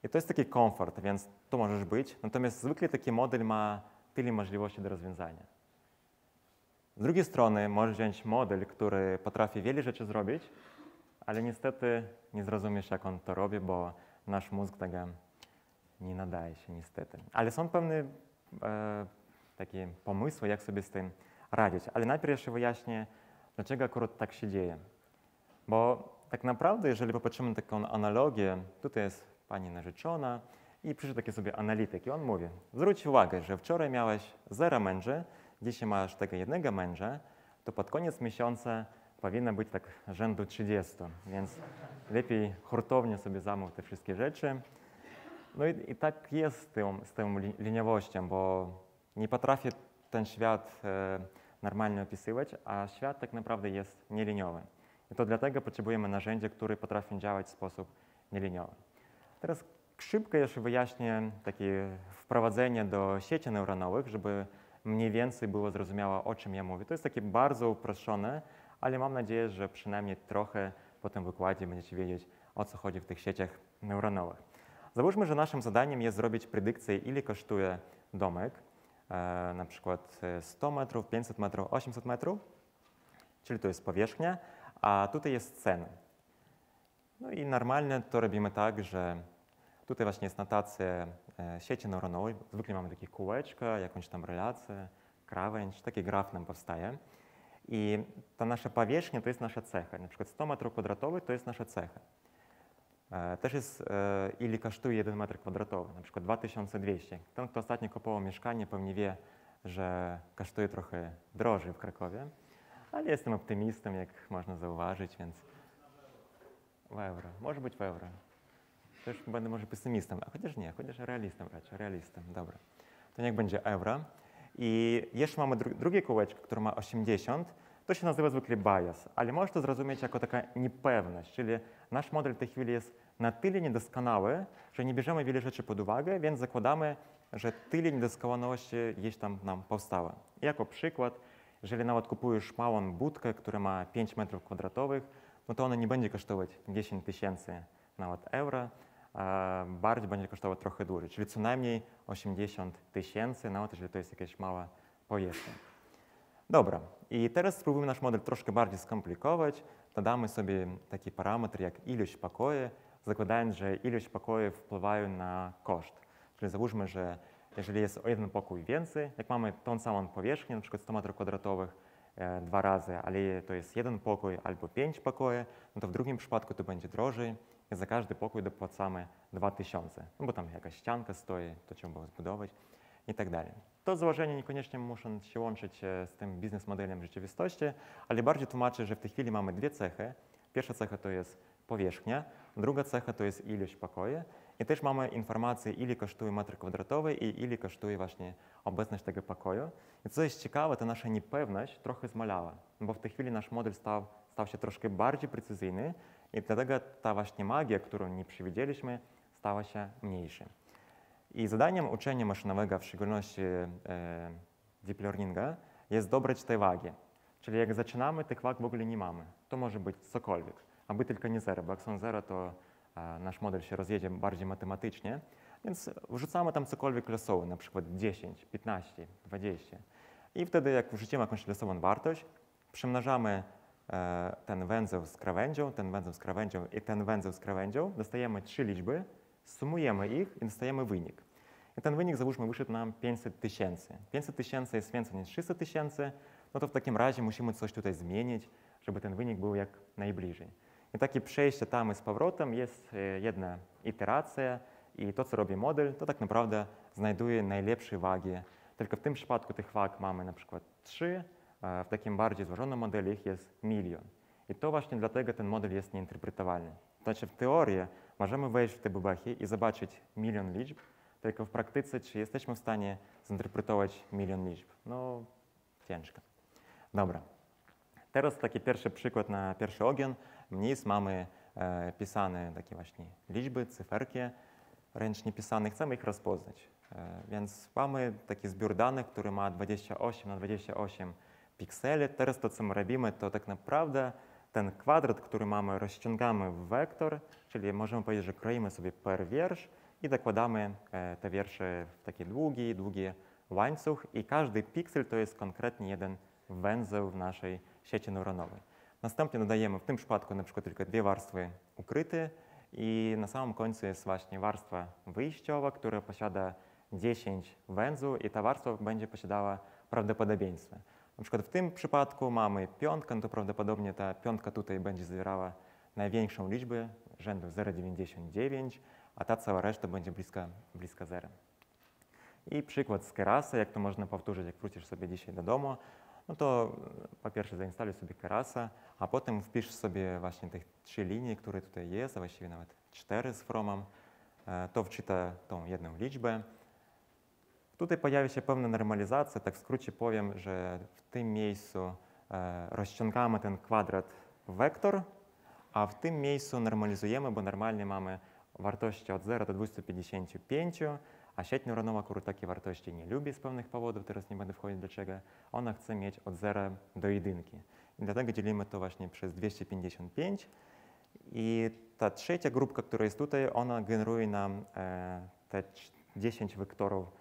I to jest taki komfort, więc to możesz być. Natomiast zwykle taki model ma tyle możliwości do rozwiązania. Z drugiej strony możesz wziąć model, który potrafi wiele rzeczy zrobić, ale niestety nie zrozumiesz, jak on to robi, bo nasz mózg tego nie nadaje się niestety. Ale są pewne takie pomysły, jak sobie z tym radzić. Ale najpierw jeszcze wyjaśnię, dlaczego akurat tak się dzieje. Bo tak naprawdę, jeżeli popatrzymy na taką analogię, tutaj jest pani narzeczona i przyszedł taki sobie analityk i on mówi, zwróć uwagę, że wczoraj miałeś 0 męży, dzisiaj masz tego jednego męża, to pod koniec miesiąca powinno być tak rzędu 30, więc lepiej hurtownie sobie zamów te wszystkie rzeczy. No i tak jest z tą liniowością, bo nie potrafię ten świat normalnie opisywać, a świat tak naprawdę jest nieliniowy. I to dlatego potrzebujemy narzędzia, które potrafią działać w sposób nieliniowy. Teraz szybko jeszcze wyjaśnię takie wprowadzenie do sieci neuronowych, żeby mniej więcej było zrozumiałe, o czym ja mówię. To jest takie bardzo uproszczone, ale mam nadzieję, że przynajmniej trochę po tym wykładzie będziecie wiedzieć, o co chodzi w tych sieciach neuronowych. Załóżmy, że naszym zadaniem jest zrobić predykcję, ile kosztuje domek, na przykład 100 metrów, 500 metrów, 800 metrów, czyli to jest powierzchnia, a tutaj jest cena. No i normalnie to robimy tak, że tutaj właśnie jest notacja sieci neuronowej. Zwykle mamy takie kółeczko, jakąś tam relację, krawędź, taki graf nam powstaje. I ta nasza powierzchnia to jest nasza cecha. Na przykład 100 metrów kwadratowych to jest nasza cecha. Też jest ile kosztuje 1 metr kwadratowy, na przykład 2200. Ten, kto ostatnio kupował mieszkanie, pewnie wie, że kosztuje trochę drożej w Krakowie, ale jestem optymistą, jak można zauważyć, więc w euro. Może być w euro. Też będę może pesymistą, a chociaż nie, chociaż realistą raczej, realistą, dobra. To niech będzie euro. I jeszcze mamy drugie kółeczko, które ma 80, to się nazywa zwykle bias, ale możesz to zrozumieć jako taka niepewność, czyli nasz model w tej chwili jest na tyle niedoskonały, że nie bierzemy wiele rzeczy pod uwagę, więc zakładamy, że tyle niedoskonałości gdzieś tam nam powstało. I jako przykład, Jeżeli nawet kupujesz małą budkę, która ma 5 metrów kwadratowych, no to ona nie będzie kosztować 10 tysięcy nawet euro, a bardziej będzie kosztować trochę dłużej, czyli co najmniej 80 tysięcy, nawet jeżeli to jest jakaś mała pojezdka. Dobra, i teraz spróbujemy nasz model troszkę bardziej skomplikować. Dodamy sobie taki parametr jak ilość pokoi, zakładając, że ilość pokoi wpływają na koszt. Czyli załóżmy, że jeżeli jest o jeden pokój więcej, jak mamy tą samą powierzchnię, na przykład 100 m2 dwa razy, ale to jest jeden pokój albo 5 pokoi, no to w drugim przypadku to będzie drożej i za każdy pokój dopłacamy 2000, no bo tam jakaś ścianka stoi, to trzeba było zbudować i tak dalej. To założenie niekoniecznie muszą się łączyć z tym biznes modelem rzeczywistości, ale bardziej tłumaczę, że w tej chwili mamy dwie cechy. Pierwsza cecha to jest powierzchnia, druga cecha to jest ilość pokoi i też mamy informację, ile kosztuje metr kwadratowy i ile kosztuje właśnie obecność tego pokoju. I co jest ciekawe, to nasza niepewność trochę zmalała, bo w tej chwili nasz model stał się troszkę bardziej precyzyjny i dlatego ta właśnie magia, którą nie przewidzieliśmy, stała się mniejsza. I zadaniem uczenia maszynowego, w szczególności deep learninga, jest dobrać te wagi. Czyli jak zaczynamy, tych wag w ogóle nie mamy. To może być cokolwiek, aby tylko nie zero, bo jak są zero, to nasz model się rozjedzie bardziej matematycznie, więc wrzucamy tam cokolwiek losowo, na przykład 10, 15, 20. I wtedy jak wrzucimy jakąś losową wartość, przemnażamy ten węzeł z krawędzią, ten węzeł z krawędzią i ten węzeł z krawędzią, dostajemy 3 liczby, sumujemy ich i dostajemy wynik. I ten wynik, załóżmy, wyszedł nam 500 tysięcy. 500 tysięcy jest więcej niż 300 tysięcy, no to w takim razie musimy coś tutaj zmienić, żeby ten wynik był jak najbliżej. I takie przejście tam i z powrotem jest jedna iteracja i to, co robi model, to tak naprawdę znajduje najlepsze wagi. Tylko w tym przypadku tych wag mamy na przykład 3, a w takim bardziej złożonym modelu ich jest 1 000 000. I to właśnie dlatego ten model jest nieinterpretowalny. Znaczy w teorii możemy wejść w te bebechy i zobaczyć 1 000 000 liczb, tylko w praktyce czy jesteśmy w stanie zinterpretować 1 000 000 liczb? No ciężko. Dobra. Teraz taki pierwszy przykład na pierwszy ogień. Wniz mamy pisane takie właśnie liczby, cyferki ręcznie pisane. Chcemy ich rozpoznać. Więc mamy taki zbiór danych, który ma 28 na 28 pikseli. Teraz to, co my robimy, to tak naprawdę ten kwadrat, który mamy, rozciągamy w wektor, czyli możemy powiedzieć, że kroimy sobie per wiersz i dokładamy te wiersze w taki długi łańcuch i każdy piksel to jest konkretnie jeden węzeł w naszej sieci neuronowej. Następnie dodajemy w tym przypadku na przykład tylko 2 warstwy ukryte i na samym końcu jest właśnie warstwa wyjściowa, która posiada 10 węzłów i ta warstwa będzie posiadała prawdopodobieństwo. Na przykład w tym przypadku mamy piątkę, no to prawdopodobnie ta piątka tutaj będzie zawierała największą liczbę rzędu 0,99, a ta cała reszta będzie bliska 0. I przykład z Kerasa, jak to można powtórzyć, jak wrócisz sobie dzisiaj do domu, no to po pierwsze zainstaluj sobie Kerasa, a potem wpisz sobie właśnie te 3 linie, które tutaj jest, a właściwie nawet 4 z fromem, to wczyta tą jedną liczbę. Tutaj pojawia się pewna normalizacja, tak w skrócie powiem, że w tym miejscu rozciągamy ten kwadrat w wektor, a w tym miejscu normalizujemy, bo normalnie mamy wartości od 0 do 255, a sieć neuronowa, która takie wartości nie lubi z pewnych powodów, teraz nie będę wchodzić dlaczego, ona chce mieć od 0 do 1. I dlatego dzielimy to właśnie przez 255 i ta trzecia grupka, która jest tutaj, ona generuje nam te 10 wektorów,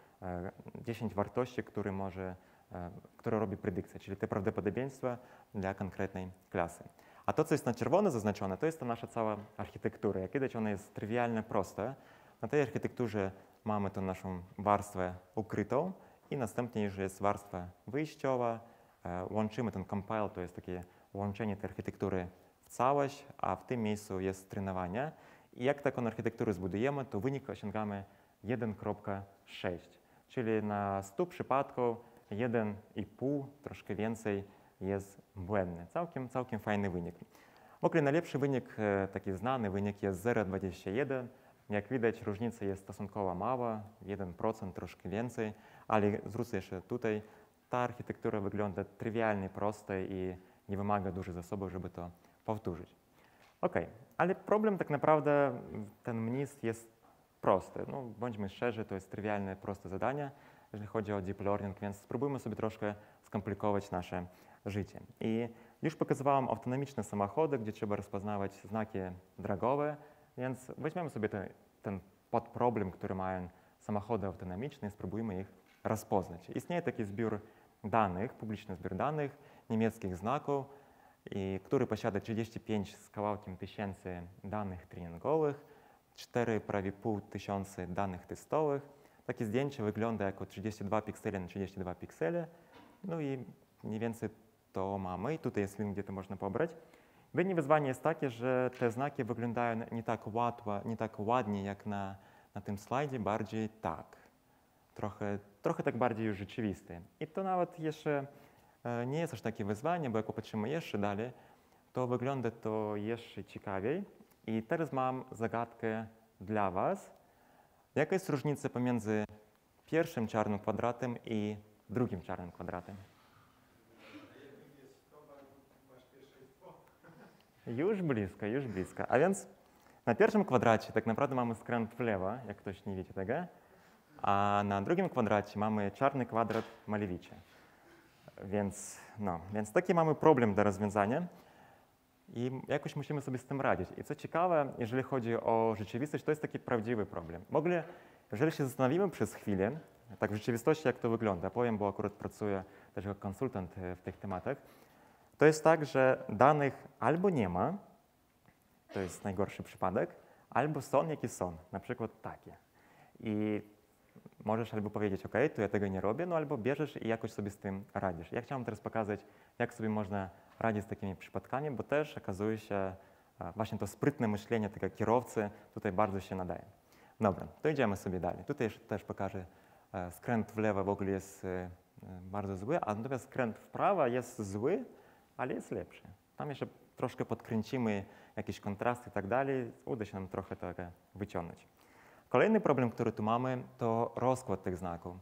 10 wartości, które robi predykcja, czyli te prawdopodobieństwa dla konkretnej klasy. A to, co jest na czerwono zaznaczone, to jest ta nasza cała architektura. Jak widać, ona jest trywialnie prosta. Na tej architekturze mamy tą naszą warstwę ukrytą i następnie już jest warstwa wyjściowa. Łączymy ten compile, to jest takie łączenie tej architektury w całość, a w tym miejscu jest trenowanie. I jak taką architekturę zbudujemy, to wynik osiągamy 1,6, czyli na 100 przypadków 1,5, troszkę więcej jest błędny. Całkiem fajny wynik. W ogóle najlepszy wynik, taki znany wynik jest 0,21. Jak widać, różnica jest stosunkowo mała, 1%, troszkę więcej, ale zwrócę jeszcze tutaj, ta architektura wygląda trywialnie prosta i nie wymaga dużych zasobów, żeby to powtórzyć. Ok, ale problem tak naprawdę, ten mnist jest prosty. No, bądźmy szczerzy, to jest trywialne, proste zadanie. jeżeli chodzi o deep learning, więc spróbujmy sobie troszkę skomplikować nasze życie. I już pokazywałem autonomiczne samochody, gdzie trzeba rozpoznawać znaki drogowe, więc weźmiemy sobie ten podproblem, który mają samochody autonomiczne i spróbujmy ich rozpoznać. Istnieje taki zbiór danych, publiczny zbiór danych, niemieckich znaków, który posiada 35 z kawałkiem tysięcy danych treningowych, 4 prawie pół tysiąca danych testowych. Takie zdjęcie wygląda jako 32 piksele na 32 piksele. No i mniej więcej to mamy. I tutaj jest link, gdzie to można pobrać. Jedyne wyzwanie jest takie, że te znaki wyglądają nie tak łatwo, nie tak ładnie jak na tym slajdzie, bardziej tak. Trochę tak bardziej już rzeczywiste. I to nawet jeszcze nie jest aż takie wyzwanie, bo jak popatrzymy jeszcze dalej, to wygląda to jeszcze ciekawiej. I teraz mam zagadkę dla Was. Jaka jest różnica pomiędzy pierwszym czarnym kwadratem i drugim czarnym kwadratem? Już blisko, już blisko. A więc na pierwszym kwadracie tak naprawdę mamy skręt w lewo, jak ktoś nie widzi tego, a na drugim kwadracie mamy czarny kwadrat Malewicza. Więc taki mamy problem do rozwiązania i jakoś musimy sobie z tym radzić. I co ciekawe, jeżeli chodzi o rzeczywistość, to jest taki prawdziwy problem. W ogóle, jeżeli się zastanowimy przez chwilę, tak w rzeczywistości jak to wygląda, powiem, bo akurat pracuję też jako konsultant w tych tematach, to jest tak, że danych albo nie ma, to jest najgorszy przypadek, albo są jakie są, na przykład takie. I możesz albo powiedzieć, OK, to ja tego nie robię, no albo bierzesz i jakoś sobie z tym radzisz. Ja chciałem teraz pokazać, jak sobie można radzić z takimi przypadkami, bo też okazuje się, właśnie to sprytne myślenie tego kierowcy tutaj bardzo się nadaje. Dobra, to idziemy sobie dalej. Tutaj też pokażę, skręt w lewo w ogóle jest bardzo zły, a natomiast skręt w prawo jest zły, ale jest lepszy. Tam jeszcze troszkę podkręcimy jakieś kontrasty i tak dalej, uda się nam trochę tego wyciągnąć. Kolejny problem, który tu mamy, to rozkład tych znaków.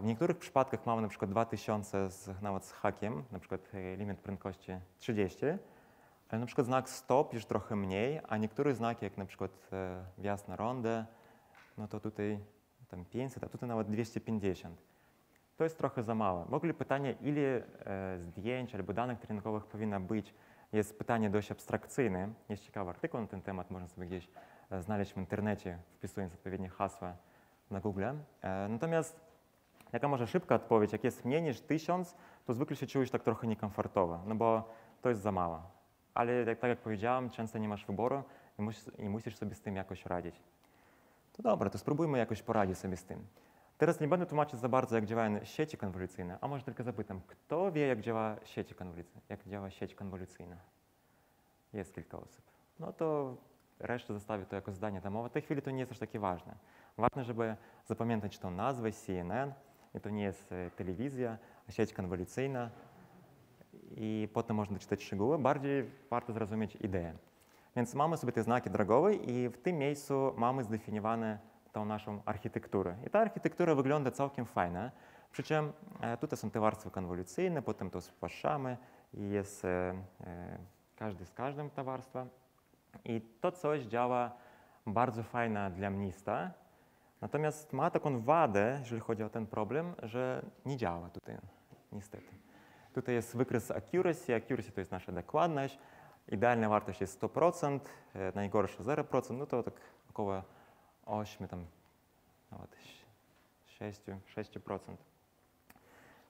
W niektórych przypadkach mamy na przykład 2000 nawet z hakiem, na przykład limit prędkości 30, ale na przykład znak stop już trochę mniej, a niektóre znaki, jak na przykład wjazd na rondę, no to tutaj tam 500, a tutaj nawet 250. To jest trochę za mało. W ogóle pytanie, ile zdjęć albo danych treningowych powinno być, jest pytanie dość abstrakcyjne. Jest ciekawy artykuł na ten temat, można sobie gdzieś znaleźć w internecie, wpisując odpowiednie hasła na Google. Natomiast jaka może szybka odpowiedź, jak jest mniej niż 1000, to zwykle się czujesz tak trochę niekomfortowo, no bo to jest za mało. Ale tak jak powiedziałem, często nie masz wyboru i musisz sobie z tym jakoś radzić. To dobra, to spróbujmy jakoś poradzić sobie z tym. Teraz nie będę tłumaczyć za bardzo, jak działają sieci konwolucyjne, a może tylko zapytam, kto wie, jak działa sieć konwolucyjna? Jest kilka osób. No to resztę zostawię to jako zadanie domowe. W tej chwili to nie jest aż takie ważne. Ważne, żeby zapamiętać tą nazwę CNN, i to nie jest telewizja, a sieć konwolucyjna. I potem można czytać szczegóły. Bardziej warto zrozumieć ideę. Więc mamy sobie te znaki drogowe i w tym miejscu mamy zdefiniowane tą naszą architekturę. I ta architektura wygląda całkiem fajnie. Przy czym tutaj są te warstwy konwolucyjne, potem to spłaszczamy i jest każdy z każdym ta warstwa. I to coś działa bardzo fajnie dla mnista. Natomiast ma taką wadę, jeżeli chodzi o ten problem, że nie działa tutaj, niestety. Tutaj jest wykres accuracy. Accuracy to jest nasza dokładność. Idealna wartość jest 100%, najgorsza 0%, no to tak około 8, tam nawet 6%.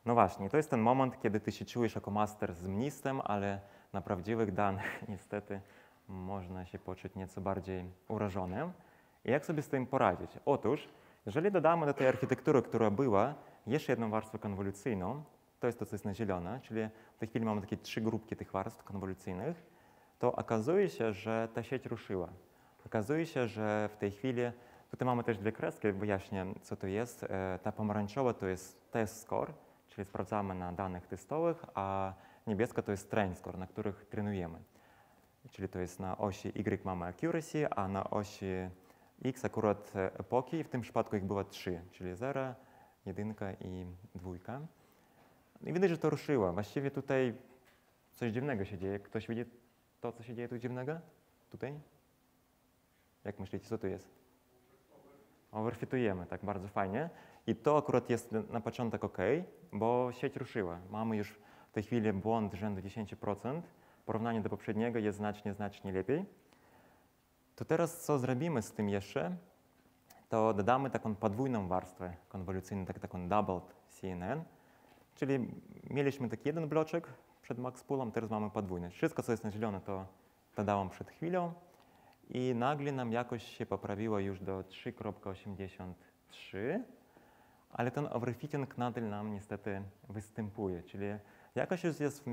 No właśnie, to jest ten moment, kiedy ty się czujesz jako master z mnistem, ale na prawdziwych danych niestety można się poczuć nieco bardziej urażonym. I jak sobie z tym poradzić? Otóż, jeżeli dodamy do tej architektury, która była, jeszcze jedną warstwę konwolucyjną, to jest to, co jest na zielono, czyli w tej chwili mamy takie 3 grupki tych warstw konwolucyjnych, to okazuje się, że ta sieć ruszyła. Okazuje się, że w tej chwili, tutaj mamy też 2 kreski, wyjaśnię, co to jest. Ta pomarańczowa to jest test score, czyli sprawdzamy na danych testowych, a niebieska to jest train score, na których trenujemy. Czyli to jest na osi Y mamy accuracy, a na osi X akurat epoki, w tym przypadku ich było 3, czyli 0, 1 i 2. I widać, że to ruszyło. Właściwie tutaj coś dziwnego się dzieje. Ktoś widzi to, co się dzieje tu dziwnego? Tutaj? Jak myślicie, co tu jest? overfitujemy tak bardzo fajnie. I to akurat jest na początek ok, bo sieć ruszyła. Mamy już w tej chwili błąd rzędu 10%. W porównaniu do poprzedniego jest znacznie lepiej. To teraz co zrobimy z tym jeszcze, to dodamy taką podwójną warstwę konwolucyjną, taką doubled CNN. Czyli mieliśmy taki jeden bloczek przed max poolem, teraz mamy podwójny. Wszystko, co jest na zielono, to dodałem przed chwilą i nagle nam jakoś się poprawiło już do 3,83, ale ten overfitting nadal nam niestety występuje, czyli jakoś już jest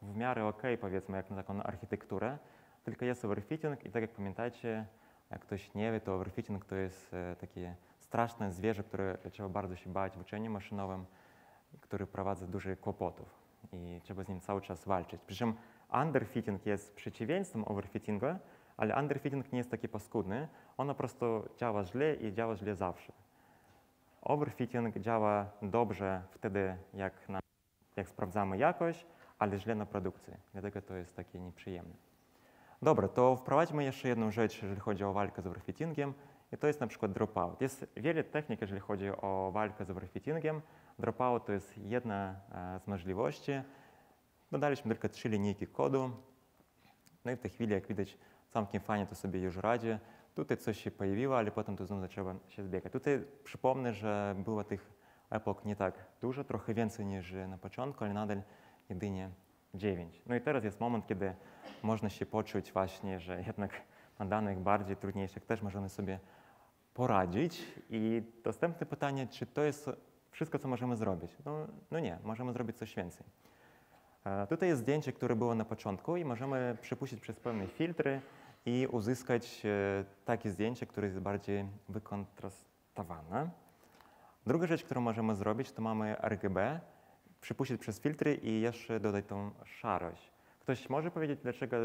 w miarę ok, powiedzmy, jak na taką architekturę, tylko jest overfitting i tak jak pamiętacie, jak ktoś nie wie, to overfitting to jest takie straszne zwierzę, które trzeba bardzo się bać w uczeniu maszynowym, który wprowadza dużo kłopotów i trzeba z nim cały czas walczyć. Przy czym underfitting jest przeciwieństwem overfittingu, ale underfitting nie jest taki paskudny. Ono po prostu działa źle i działa źle zawsze. Overfitting działa dobrze wtedy, jak sprawdzamy jakość, ale źle na produkcji. Dlatego to jest takie nieprzyjemne. Dobra, to wprowadźmy jeszcze jedną rzecz, jeżeli chodzi o walkę z overfittingiem. I to jest na przykład dropout. Jest wiele technik, jeżeli chodzi o walkę z overfittingiem. Dropout to jest jedna z możliwości. Dodaliśmy tylko 3 linijki kodu. No i w tej chwili, jak widać, całkiem fajnie to sobie już radzi. Tutaj coś się pojawiło, ale potem to znowu zaczęło się zbiegać. Tutaj przypomnę, że było tych epok nie tak dużo, trochę więcej niż na początku, ale nadal jedynie 9. No i teraz jest moment, kiedy można się poczuć właśnie, że jednak na danych bardziej trudniejszych też możemy sobie poradzić. I następne pytanie, czy to jest wszystko, co możemy zrobić? No nie, możemy zrobić coś więcej. Tutaj jest zdjęcie, które było na początku i możemy przepuścić przez pewne filtry i uzyskać takie zdjęcie, które jest bardziej wykontrastowane. Druga rzecz, którą możemy zrobić, to mamy RGB, przypuścić przez filtry i jeszcze dodać tą szarość. Ktoś może powiedzieć, dlaczego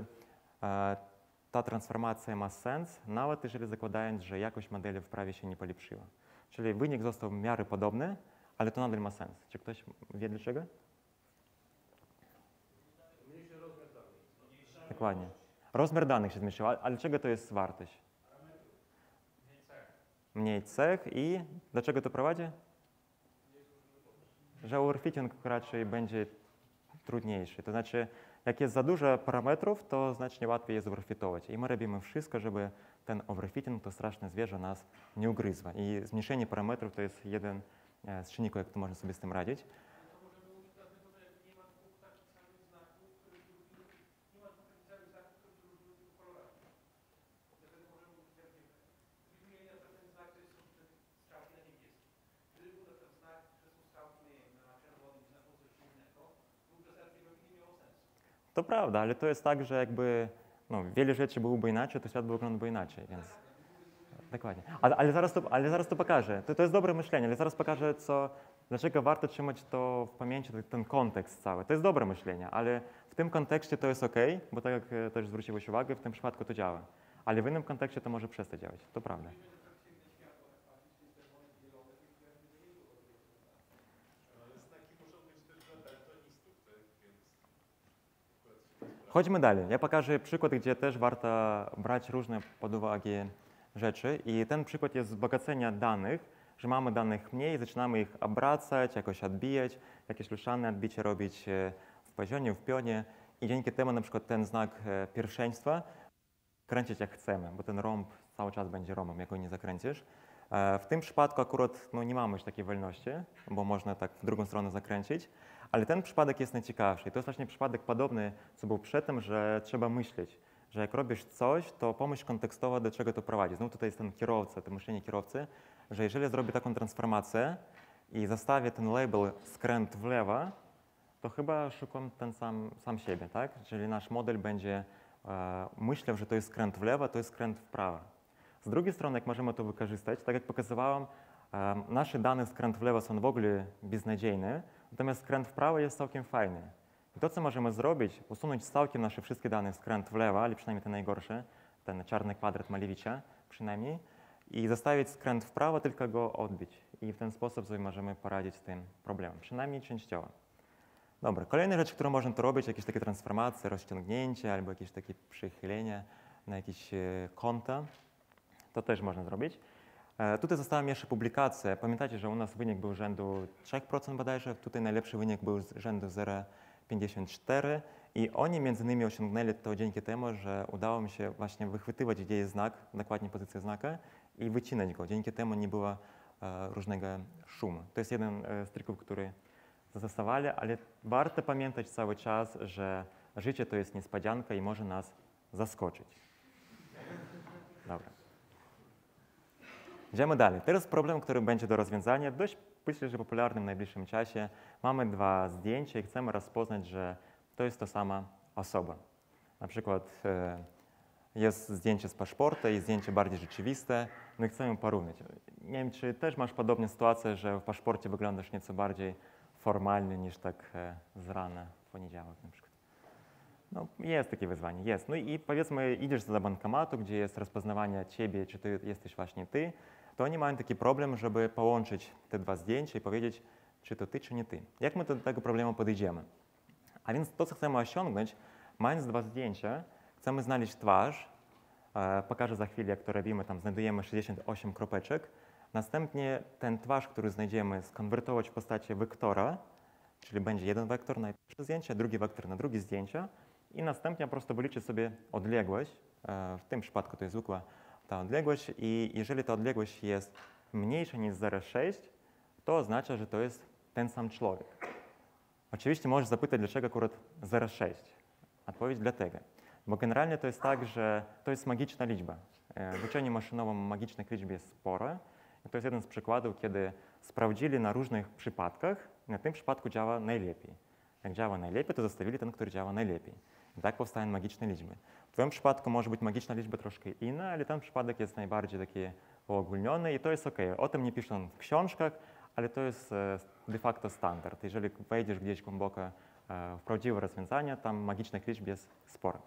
ta transformacja ma sens, nawet jeżeli zakładając, że jakość modeli w prawie się nie polepszyła. Czyli wynik został w miarę podobny, ale to nadal ma sens. Czy ktoś wie dlaczego? Mniejszy rozmiar danych. Dokładnie. Rozmiar danych się zmniejszył, ale czego to jest wartość? Mniej cech i do czego to prowadzi? Że overfitting raczej będzie trudniejszy. To znaczy, jak jest za dużo parametrów, to znacznie łatwiej jest overfitować. I my robimy wszystko, żeby ten overfitting, to straszne zwierzę, nas nie ugryzło. I zmniejszenie parametrów to jest jeden z czynników, jak to można sobie z tym radzić. To prawda, ale to jest tak, że jakby wiele rzeczy byłoby inaczej, to świat wyglądałby inaczej, więc dokładnie. Ale zaraz to pokażę. To jest dobre myślenie, ale zaraz pokażę, dlaczego warto trzymać to w pamięci, ten kontekst cały. To jest dobre myślenie, ale w tym kontekście to jest ok, bo tak jak też zwróciłeś uwagę, w tym przypadku to działa. Ale w innym kontekście to może przestać działać, to prawda. Chodźmy dalej. Ja pokażę przykład, gdzie też warto brać różne pod uwagę rzeczy. I ten przykład jest wzbogacenia danych, że mamy danych mniej, zaczynamy ich obracać, jakoś odbijać, jakieś luszane odbicie robić w poziomie, w pionie. I dzięki temu na przykład ten znak pierwszeństwa kręcić jak chcemy, bo ten rąb cały czas będzie rąbem, jak go nie zakręcisz. W tym przypadku akurat nie mamy już takiej wolności, bo można tak w drugą stronę zakręcić. Ale ten przypadek jest najciekawszy. I to jest właśnie przypadek podobny, co był przedtem, że trzeba myśleć, że jak robisz coś, to pomyśl kontekstowo, do czego to prowadzi. Znów tutaj jest ten kierowca, to myślenie kierowcy, że jeżeli zrobię taką transformację i zostawię ten label skręt w lewo, to chyba szukam ten sam siebie, tak? Czyli nasz model będzie myślał, że to jest skręt w lewo, to jest skręt w prawo. Z drugiej strony, jak możemy to wykorzystać, tak jak pokazywałem, nasze dane skręt w lewo są w ogóle beznadziejne, natomiast skręt w prawo jest całkiem fajny. I to, co możemy zrobić, usunąć całkiem nasze wszystkie dane skręt w lewo, ale przynajmniej ten najgorszy, ten czarny kwadrat Malewicza przynajmniej, i zostawić skręt w prawo, tylko go odbić. I w ten sposób sobie możemy poradzić z tym problemem, przynajmniej częściowo. Dobra, kolejna rzecz, którą można to robić, jakieś takie transformacje, rozciągnięcie albo jakieś takie przychylenie na jakieś konta, to też można zrobić. Tutaj została mi jeszcze publikacja. Pamiętacie, że u nas wynik był rzędu 3% bodajże, tutaj najlepszy wynik był z rzędu 0,54 i oni między innymi osiągnęli to dzięki temu, że udało mi się właśnie wychwytywać, gdzie jest znak, dokładnie pozycję znaka i wycinać go. Dzięki temu nie było różnego szumu. To jest jeden z trików, który zastosowali, ale warto pamiętać cały czas, że życie to jest niespodzianka i może nas zaskoczyć. Dobra. Idziemy dalej. Teraz problem, który będzie do rozwiązania, dość myślę, że popularny w najbliższym czasie. Mamy dwa zdjęcia i chcemy rozpoznać, że to jest ta sama osoba. Na przykład jest zdjęcie z paszportu i zdjęcie bardziej rzeczywiste, no i chcemy porównać. Nie wiem, czy też masz podobną sytuację, że w paszporcie wyglądasz nieco bardziej formalnie niż tak z rana w poniedziałek na przykład. No, jest takie wyzwanie, jest. No i powiedzmy, idziesz do bankomatu, gdzie jest rozpoznawanie ciebie, czy to jesteś właśnie ty, to oni mają taki problem, żeby połączyć te dwa zdjęcia i powiedzieć, czy to ty, czy nie ty. Jak my do tego problemu podejdziemy? A więc to, co chcemy osiągnąć, mając dwa zdjęcia, chcemy znaleźć twarz, pokażę za chwilę, jak to robimy, tam znajdujemy 68 kropeczek, następnie ten twarz, który znajdziemy, skonwertować w postaci wektora, czyli będzie jeden wektor na pierwsze zdjęcie, drugi wektor na drugie zdjęcie i następnie po prostu wyliczyć sobie odległość, w tym przypadku to jest zwykła ta odległość i jeżeli ta odległość jest mniejsza niż 0,6, to oznacza, że to jest ten sam człowiek. Oczywiście możesz zapytać, dlaczego akurat 0,6. Odpowiedź dlatego, bo generalnie to jest tak, że to jest magiczna liczba. W uczeniu maszynowym magicznych liczb jest sporo. I to jest jeden z przykładów, kiedy sprawdzili na różnych przypadkach, na tym przypadku działa najlepiej. Jak działa najlepiej, to zostawili ten, który działa najlepiej. I tak powstają magiczne liczby. W Twoim przypadku może być magiczna liczba troszkę inna, ale ten przypadek jest najbardziej taki uogólniony i to jest OK. O tym nie piszą w książkach, ale to jest de facto standard. Jeżeli wejdziesz gdzieś głęboko w prawdziwe rozwiązania, tam magicznych liczb jest sporo.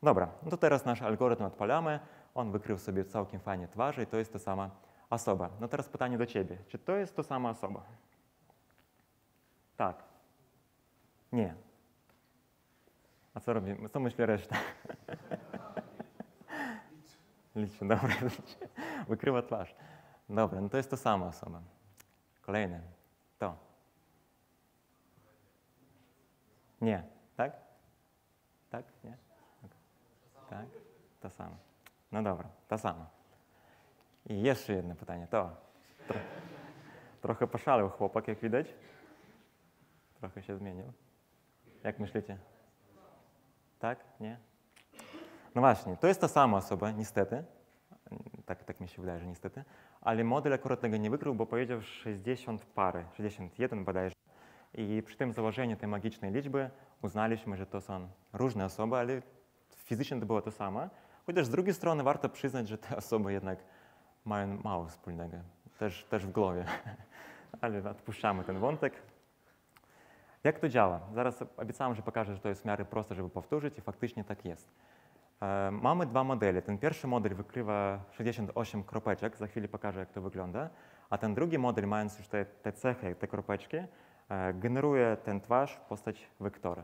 Dobra, no to teraz nasz algorytm odpalamy. On wykrył sobie całkiem fajnie twarze i to jest ta sama osoba. No teraz pytanie do ciebie. Czy to jest ta sama osoba? Tak. Nie. A co robimy? Co myśli reszta? Liczy, dobra. Wykrywa twarz. Dobra, no to jest ta sama osoba. Kolejne. To. Nie. Tak? Tak? Nie? Tak? Ta sama. No dobra, ta sama. I jeszcze jedno pytanie. To. Trochę poszalał chłopak, jak widać. Trochę się zmienił. Jak myślicie? Tak? Nie? No właśnie, to jest ta sama osoba, niestety. Tak mi się wydaje, że niestety. Ale model akurat tego nie wykrył, bo powiedział 60 pary, 61 bodajże. I przy tym założeniu tej magicznej liczby uznaliśmy, że to są różne osoby, ale fizycznie to było to samo. Chociaż z drugiej strony warto przyznać, że te osoby jednak mają mało wspólnego. Też w głowie. Ale odpuszczamy ten wątek. Jak to działa? Zaraz obiecałem, że pokażę, że to jest w miarę proste, żeby powtórzyć i faktycznie tak jest. Mamy dwa modele. Ten pierwszy model wykrywa 68 kropeczek, za chwilę pokażę, jak to wygląda, a ten drugi model, mając już te cechy, te kropeczki, generuje ten twarz w postaci wektora.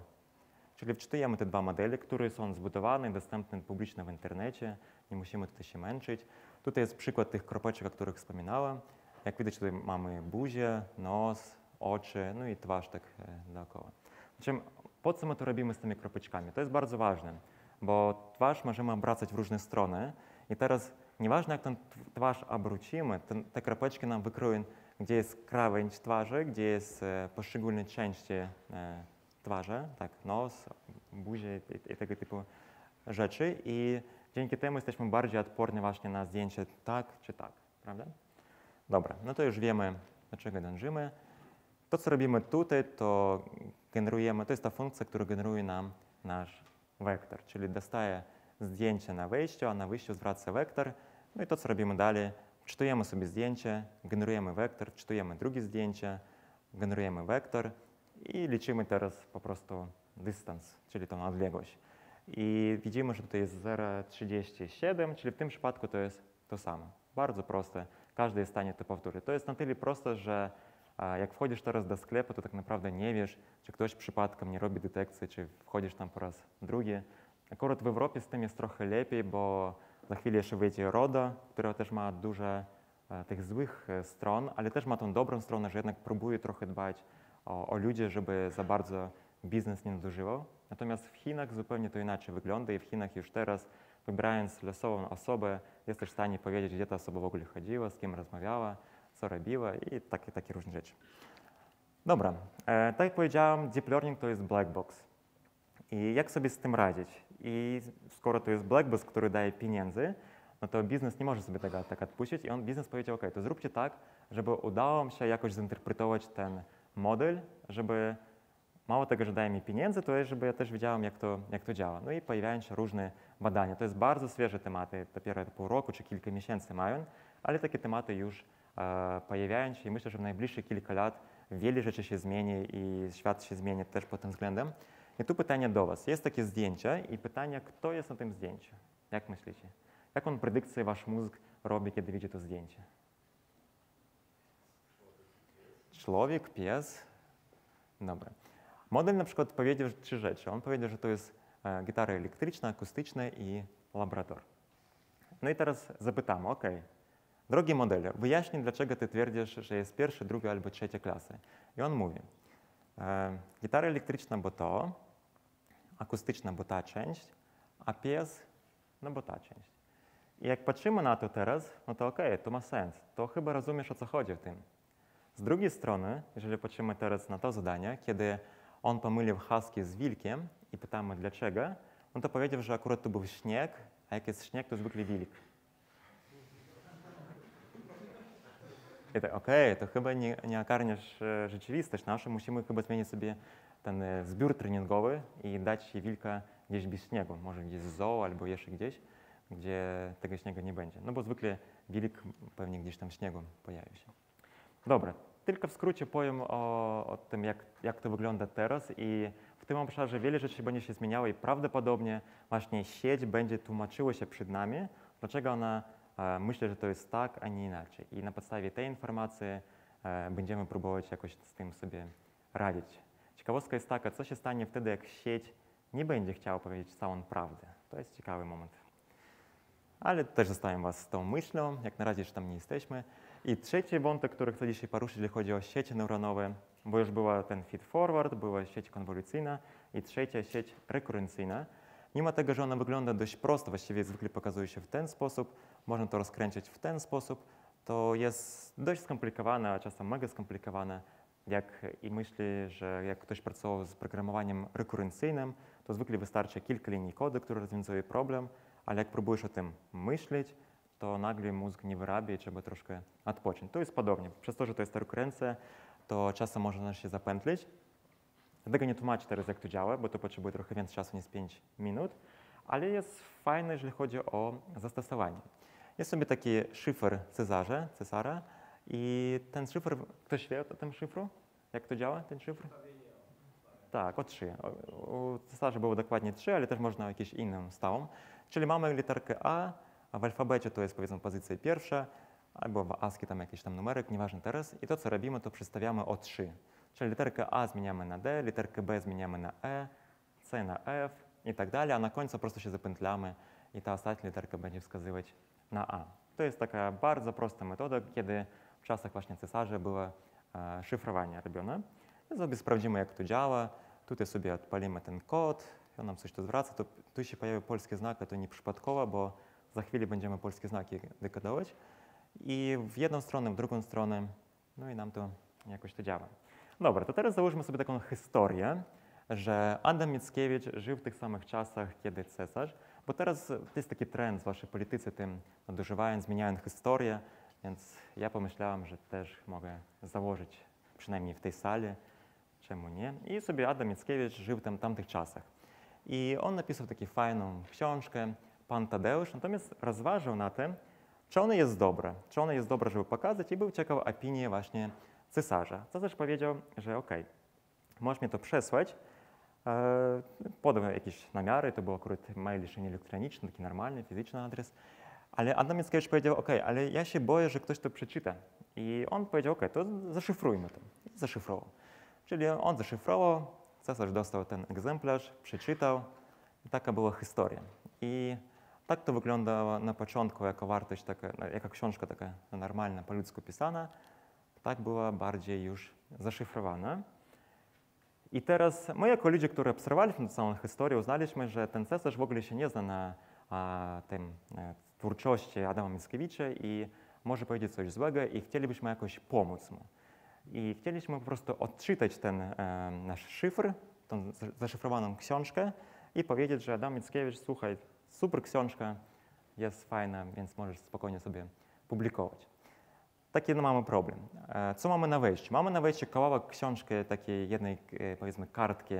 Czyli wczytujemy te dwa modele, które są zbudowane i dostępne publicznie w internecie, nie musimy tutaj się męczyć. Tutaj jest przykład tych kropeczek, o których wspominałem. Jak widać, tutaj mamy buzię, nos, oczy, no i twarz tak dookoła. Po co my to robimy z tymi kropeczkami? To jest bardzo ważne, bo twarz możemy obracać w różne strony i teraz nieważne jak tę twarz obrócimy, te kropeczki nam wykryją, gdzie jest krawędź twarzy, gdzie jest poszczególne części twarzy, tak, nos, buzię i tego typu rzeczy i dzięki temu jesteśmy bardziej odporni właśnie na zdjęcie tak czy tak, prawda? Dobra, no to już wiemy, do czego dążymy. To, co robimy tutaj, to generujemy, to jest ta funkcja, która generuje nam nasz wektor, czyli dostaje zdjęcie na wejściu, a na wyjściu zwraca wektor. No i to, co robimy dalej, czytujemy sobie zdjęcie, generujemy wektor, czytujemy drugie zdjęcie, generujemy wektor i liczymy teraz po prostu dystans, czyli tą odległość. I widzimy, że tutaj jest 0,37, czyli w tym przypadku to jest to samo. Bardzo proste, każdy jest w stanie to powtórzyć. To jest na tyle proste, że jak wchodzisz teraz do sklepu, to tak naprawdę nie wiesz, czy ktoś przypadkiem nie robi detekcji, czy wchodzisz tam po raz drugi. Akurat w Europie z tym jest trochę lepiej, bo za chwilę jeszcze wyjdzie RODO, która też ma duże tych złych stron, ale też ma tą dobrą stronę, że jednak próbuje trochę dbać o ludzi, żeby za bardzo biznes nie nadużywał. Natomiast w Chinach zupełnie to inaczej wygląda i w Chinach już teraz, wybierając losową osobę, jesteś w stanie powiedzieć, gdzie ta osoba w ogóle chodziła, z kim rozmawiała, co robiła i takie różne rzeczy. Dobra, tak jak powiedziałem, deep learning to jest black box. I jak sobie z tym radzić? I skoro to jest black box, który daje pieniędzy, no to biznes nie może sobie tego tak odpuścić i biznes powiedział, ok, to zróbcie tak, żeby udało mi się jakoś zinterpretować ten model, żeby mało tego, że daje mi pieniędzy, to jest, żeby ja też wiedziałem, jak to działa. No i pojawiają się różne badania. To jest bardzo świeże tematy, dopiero pół roku czy kilka miesięcy mają, ale takie tematy już pojawiają się i myślę, że w najbliższych kilka lat wiele rzeczy się zmieni i świat się zmieni też pod tym względem. I tu pytanie do Was. Jest takie zdjęcie i pytanie, kto jest na tym zdjęciu? Jak myślicie? Jaką predykcję Wasz mózg robi, kiedy widzi to zdjęcie? Człowiek, pies? Dobra. Model na przykład powiedział 3 rzeczy. On powiedział, że to jest gitara elektryczna, akustyczna i labrador. No i teraz zapytamy, ok, drogi modelu, wyjaśnij, dlaczego ty twierdzisz, że jest pierwsza, druga albo trzecia klasa. I on mówi, gitara elektryczna, bo to, akustyczna, bo ta część, a pies, no bo ta część. I jak patrzymy na to teraz, no to okej, to ma sens. To chyba rozumiesz, o co chodzi w tym. Z drugiej strony, jeżeli patrzymy teraz na to zadanie, kiedy on pomylił husky z wilkiem i pytamy dlaczego, on to powiedział, że akurat to był śnieg, a jak jest śnieg, to zwykle wilk. I tak, okej, to chyba nie ogarniasz rzeczywistość naszą, musimy chyba zmienić sobie ten zbiór treningowy i dać wilka gdzieś bez śniegu, może gdzieś w zoo albo jeszcze gdzieś, gdzie tego śniegu nie będzie. No bo zwykle wilk pewnie gdzieś tam w śniegu pojawi się. Dobra, tylko w skrócie powiem o tym, jak to wygląda teraz i w tym obszarze wiele rzeczy będzie się zmieniało i prawdopodobnie właśnie sieć będzie tłumaczyła się przed nami, dlaczego ona myśli, że to jest tak, a nie inaczej. I na podstawie tej informacji będziemy próbować jakoś z tym sobie radzić. Ciekawostka jest taka, co się stanie wtedy, jak sieć nie będzie chciała powiedzieć całą prawdę. To jest ciekawy moment. Ale też zostawiam Was z tą myślą, jak na razie jeszcze tam nie jesteśmy. I trzeci wątek, który chcę dzisiaj poruszyć, jeżeli chodzi o sieci neuronowe, bo już była ten feed-forward, była sieć konwolucyjna i trzecia sieć rekurencyjna. Mimo tego, że ona wygląda dość prosto, właściwie zwykle pokazuje się w ten sposób, można to rozkręcić w ten sposób, to jest dość skomplikowane, a czasem mega skomplikowane. I myślę, że jak ktoś pracował z programowaniem rekurencyjnym, to zwykle wystarczy kilka linii kodu, które rozwiązuje problem, ale jak próbujesz o tym myśleć, to nagle mózg nie wyrabia i trzeba troszkę odpocząć. To jest podobnie. Przez to, że to jest rekurencja, to czasem można się zapętlić. Dlatego nie tłumaczę teraz, jak to działa, bo to potrzebuje trochę więcej czasu niż 5 minut, ale jest fajne, jeżeli chodzi o zastosowanie. Jest sobie taki szyfr Cezara i ten szyfr, ktoś wie o tym szyfru? Jak to działa, ten szyfr? Tak, o 3. U Cezarza było dokładnie 3, ale też można jakieś inną stałą. Czyli mamy literkę A w alfabecie to jest powiedzmy pozycja pierwsza, albo w ASCII tam jakiś tam numerek, nieważne teraz. I to, co robimy, to przestawiamy o 3. Czyli literkę A zmieniamy na D, literkę B zmieniamy na E, C na F i tak dalej, a na końcu po prostu się zapętlamy i ta ostatnia literka będzie wskazywać na A. To jest taka bardzo prosta metoda, kiedy w czasach właśnie Cezarza było szyfrowanie robione. I sobie sprawdzimy, jak to działa. Tutaj sobie odpalimy ten kod, on nam coś tu zwraca. Tu się pojawił polskie znaki, to nie przypadkowo, bo za chwilę będziemy polskie znaki dekodować. I w jedną stronę, w drugą stronę, no i nam to jakoś to działa. Dobra, to teraz załóżmy sobie taką historię, że Adam Mickiewicz żył w tych samych czasach, kiedy Cezarz, bo teraz to jest taki trend w waszej polityce, tym nadużywają, zmieniają historię, więc ja pomyślałem, że też mogę założyć, przynajmniej w tej sali, czemu nie. I sobie Adam Mickiewicz żył w tamtych czasach. I on napisał taką fajną książkę, Pan Tadeusz, natomiast rozważał na tym, czy ona jest dobra, żeby pokazać i był ciekaw opinii właśnie Cezarza. Cezarz powiedział, że okej, możesz mnie to przesłać, podał jakieś namiary, to był akurat mail jeszcze nie elektroniczny, taki normalny, fizyczny adres, ale Adam Mickiewicz powiedział, okej, ale ja się boję, że ktoś to przeczyta. I on powiedział, okej, to zaszyfrujmy to. I zaszyfrował. Czyli on zaszyfrował, Cezarz dostał ten egzemplarz, przeczytał i taka była historia. I Tak to wyglądało na początku jako wartość, jako książka taka normalna, po ludzku pisana. Tak była bardziej już zaszyfrowana. I teraz my jako ludzie, którzy obserwowaliśmy tę całą historię, uznaliśmy, że ten cesarz w ogóle się nie zna na tym twórczości Adama Mickiewicza i może powiedzieć coś złego i chcielibyśmy jakoś pomóc mu. I chcieliśmy po prostu odczytać ten nasz szyfr, tą zaszyfrowaną książkę i powiedzieć, że Adam Mickiewicz, słuchaj, super książka, jest fajna, więc możesz spokojnie sobie publikować. Taki mamy problem. Co mamy na wejściu? Mamy na wejściu kawałek książki, takiej jednej, powiedzmy, kartki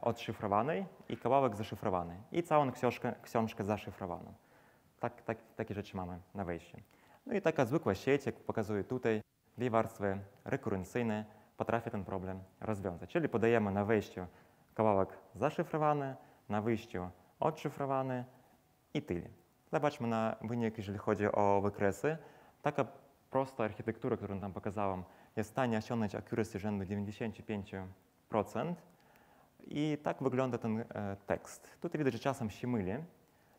odszyfrowanej i kawałek zaszyfrowany. I całą książkę zaszyfrowaną. Takie rzeczy mamy na wejściu. No i taka zwykła sieć, jak pokazuje tutaj, dwie warstwy rekurencyjne potrafi ten problem rozwiązać. Czyli podajemy na wejściu kawałek zaszyfrowany, na wyjściu odszyfrowany i tyle. Zobaczmy na wynik, jeżeli chodzi o wykresy. Taka prosta architektura, którą tam pokazałam, jest w stanie osiągnąć accuracy rzędu 95%. I tak wygląda ten tekst. Tutaj widać, że czasem się myli.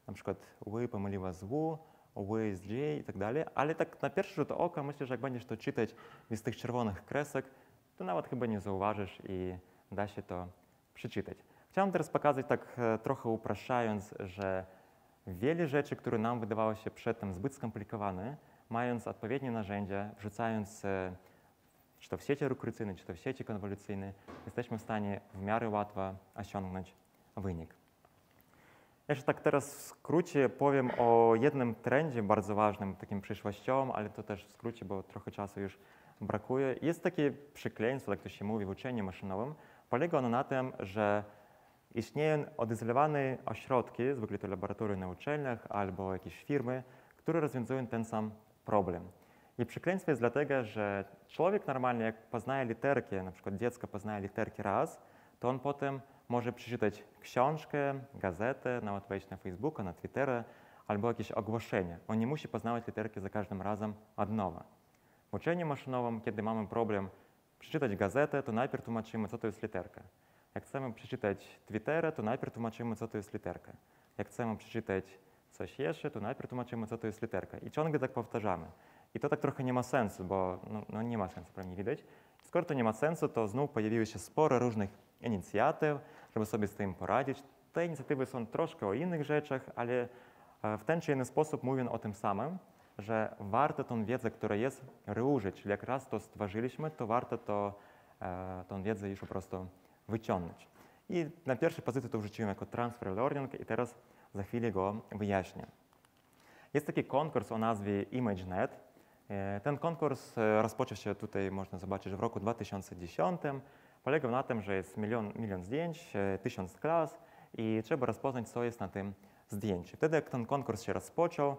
Na przykład ły pomyliła z w, ły z j i tak dalej. Ale tak na pierwszy rzut oka myślę, że jak będziesz to czytać bez tych czerwonych kresek, to nawet chyba nie zauważysz i da się to przeczytać. Chciałem teraz pokazać tak trochę upraszczając, że wiele rzeczy, które nam wydawało się przedtem zbyt skomplikowane, mając odpowiednie narzędzia, wrzucając czy to w sieci rekurencyjne, czy to w sieci konwolucyjne, jesteśmy w stanie w miarę łatwo osiągnąć wynik. Jeszcze tak teraz w skrócie powiem o jednym trendzie bardzo ważnym, takim przyszłościowym, ale to też w skrócie, bo trochę czasu już brakuje. Jest takie przekleństwo, jak to się mówi w uczeniu maszynowym. Polega ono na tym, że istnieją odizolowane ośrodki, zwykle to laboratoria na uczelniach albo jakieś firmy, które rozwiązują ten sam problem. I przekleństwo jest dlatego, że człowiek normalnie, jak poznaje literki, na przykład dziecko poznaje literki raz, to on potem może przeczytać książkę, gazetę, nawet wejść na Facebooka, na Twittera albo jakieś ogłoszenie. On nie musi poznawać literki za każdym razem od nowa. W uczeniu maszynowym, kiedy mamy problem przeczytać gazetę, to najpierw tłumaczymy, co to jest literka. Jak chcemy przeczytać Twittera, to najpierw tłumaczymy, co to jest literka. Jak chcemy przeczytać coś jeszcze, to najpierw tłumaczymy, co to jest literka. I ciągle tak powtarzamy. I to tak trochę nie ma sensu, bo nie ma sensu, prawnie widać. Skoro to nie ma sensu, to znów pojawiły się sporo różnych inicjatyw, żeby sobie z tym poradzić. Te inicjatywy są troszkę o innych rzeczach, ale w ten czy inny sposób mówią o tym samym, że warto tą wiedzę, która jest, reużyć. Czyli jak raz to stworzyliśmy, to warto tą wiedzę już po prostu wyciągnąć. I na pierwszej pozycji to wrzuciłem jako transfer learning i teraz za chwilę go wyjaśnię. Jest taki konkurs o nazwie ImageNet. Ten konkurs rozpoczął się tutaj, można zobaczyć, w roku 2010. Polegał na tym, że jest milion zdjęć, 1000 klas i trzeba rozpoznać, co jest na tym zdjęciu. Wtedy, jak ten konkurs się rozpoczął,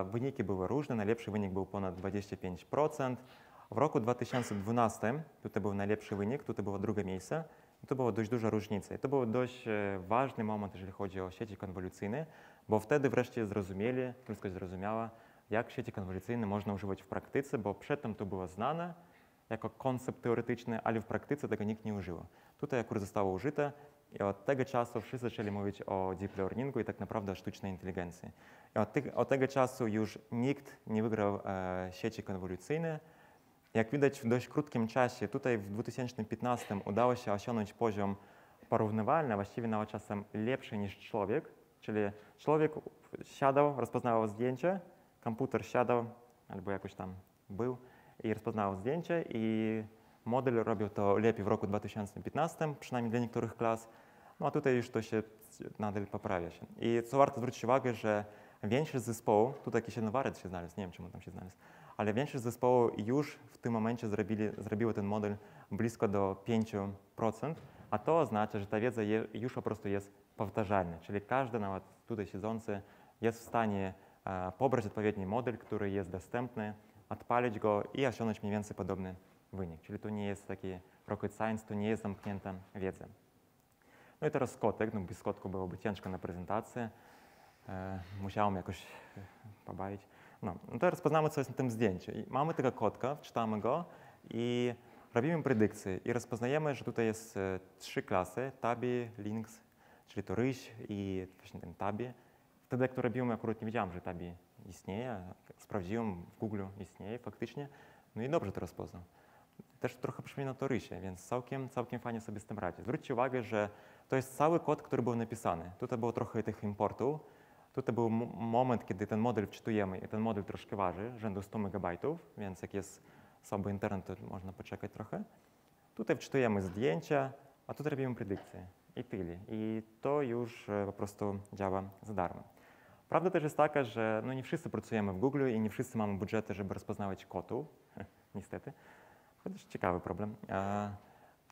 wyniki były różne. Najlepszy wynik był ponad 25%. W roku 2012 tutaj był najlepszy wynik, tutaj było drugie miejsce. I to była dość duża różnica. I to był dość ważny moment, jeżeli chodzi o sieci konwolucyjne, bo wtedy wreszcie ludzkość zrozumiała, jak sieci konwolucyjne można używać w praktyce, bo przedtem to było znane jako koncept teoretyczny, ale w praktyce tego nikt nie używał. Tutaj akurat zostało użyte i od tego czasu wszyscy zaczęli mówić o deep learningu i tak naprawdę o sztucznej inteligencji. I od tego czasu już nikt nie wygrał sieci konwolucyjne. Jak widać w dość krótkim czasie, tutaj w 2015 udało się osiągnąć poziom porównywalny, a właściwie nawet czasem lepszy niż człowiek. Czyli człowiek siadał, rozpoznawał zdjęcie, komputer siadał albo jakoś tam był i rozpoznawał zdjęcie i model robił to lepiej w roku 2015, przynajmniej dla niektórych klas. No a tutaj już to się nadal poprawia się. I co warto zwrócić uwagę, że większość zespołów, tutaj jakiś jeden wariat się znalazł, nie wiem czemu tam się znalazł, ale większość zespołów już w tym momencie zrobiło ten model blisko do 5%, a to oznacza, że ta wiedza już po prostu jest powtarzalna, czyli każdy, nawet tutaj siedzący, jest w stanie pobrać odpowiedni model, który jest dostępny, odpalić go i osiągnąć mniej więcej podobny wynik. Czyli to nie jest taki rocket science, to nie jest zamknięta wiedza. No i teraz kotek, no bez kotku byłoby ciężko na prezentacji, musiałem jakoś pobawić. No teraz poznamy, co jest na tym zdjęciu. I mamy tego kotka, czytamy go i robimy predykcję i rozpoznajemy, że tutaj jest 3 klasy, tabby, lynx, czyli to ryś i właśnie ten tabby. Wtedy, jak to robiłem, akurat nie wiedziałem, że Tabi istnieje. Sprawdziłem w Google, istnieje faktycznie. No i dobrze to rozpoznał. Też trochę przypomina to Rysie, więc całkiem fajnie sobie z tym radzi. Zwróćcie uwagę, że to jest cały kod, który był napisany. Tutaj było trochę tych importów. Tutaj był moment, kiedy ten model wczytujemy i ten model troszkę waży, rzędu 100 MB, więc jak jest słaby internet, to można poczekać trochę. Tutaj wczytujemy zdjęcia, a tutaj robimy predykcję i tyle. I to już po prostu działa za darmo. Prawda też jest taka, że no nie wszyscy pracujemy w Google i nie wszyscy mamy budżety, żeby rozpoznawać kotów, niestety. Chociaż ciekawy problem.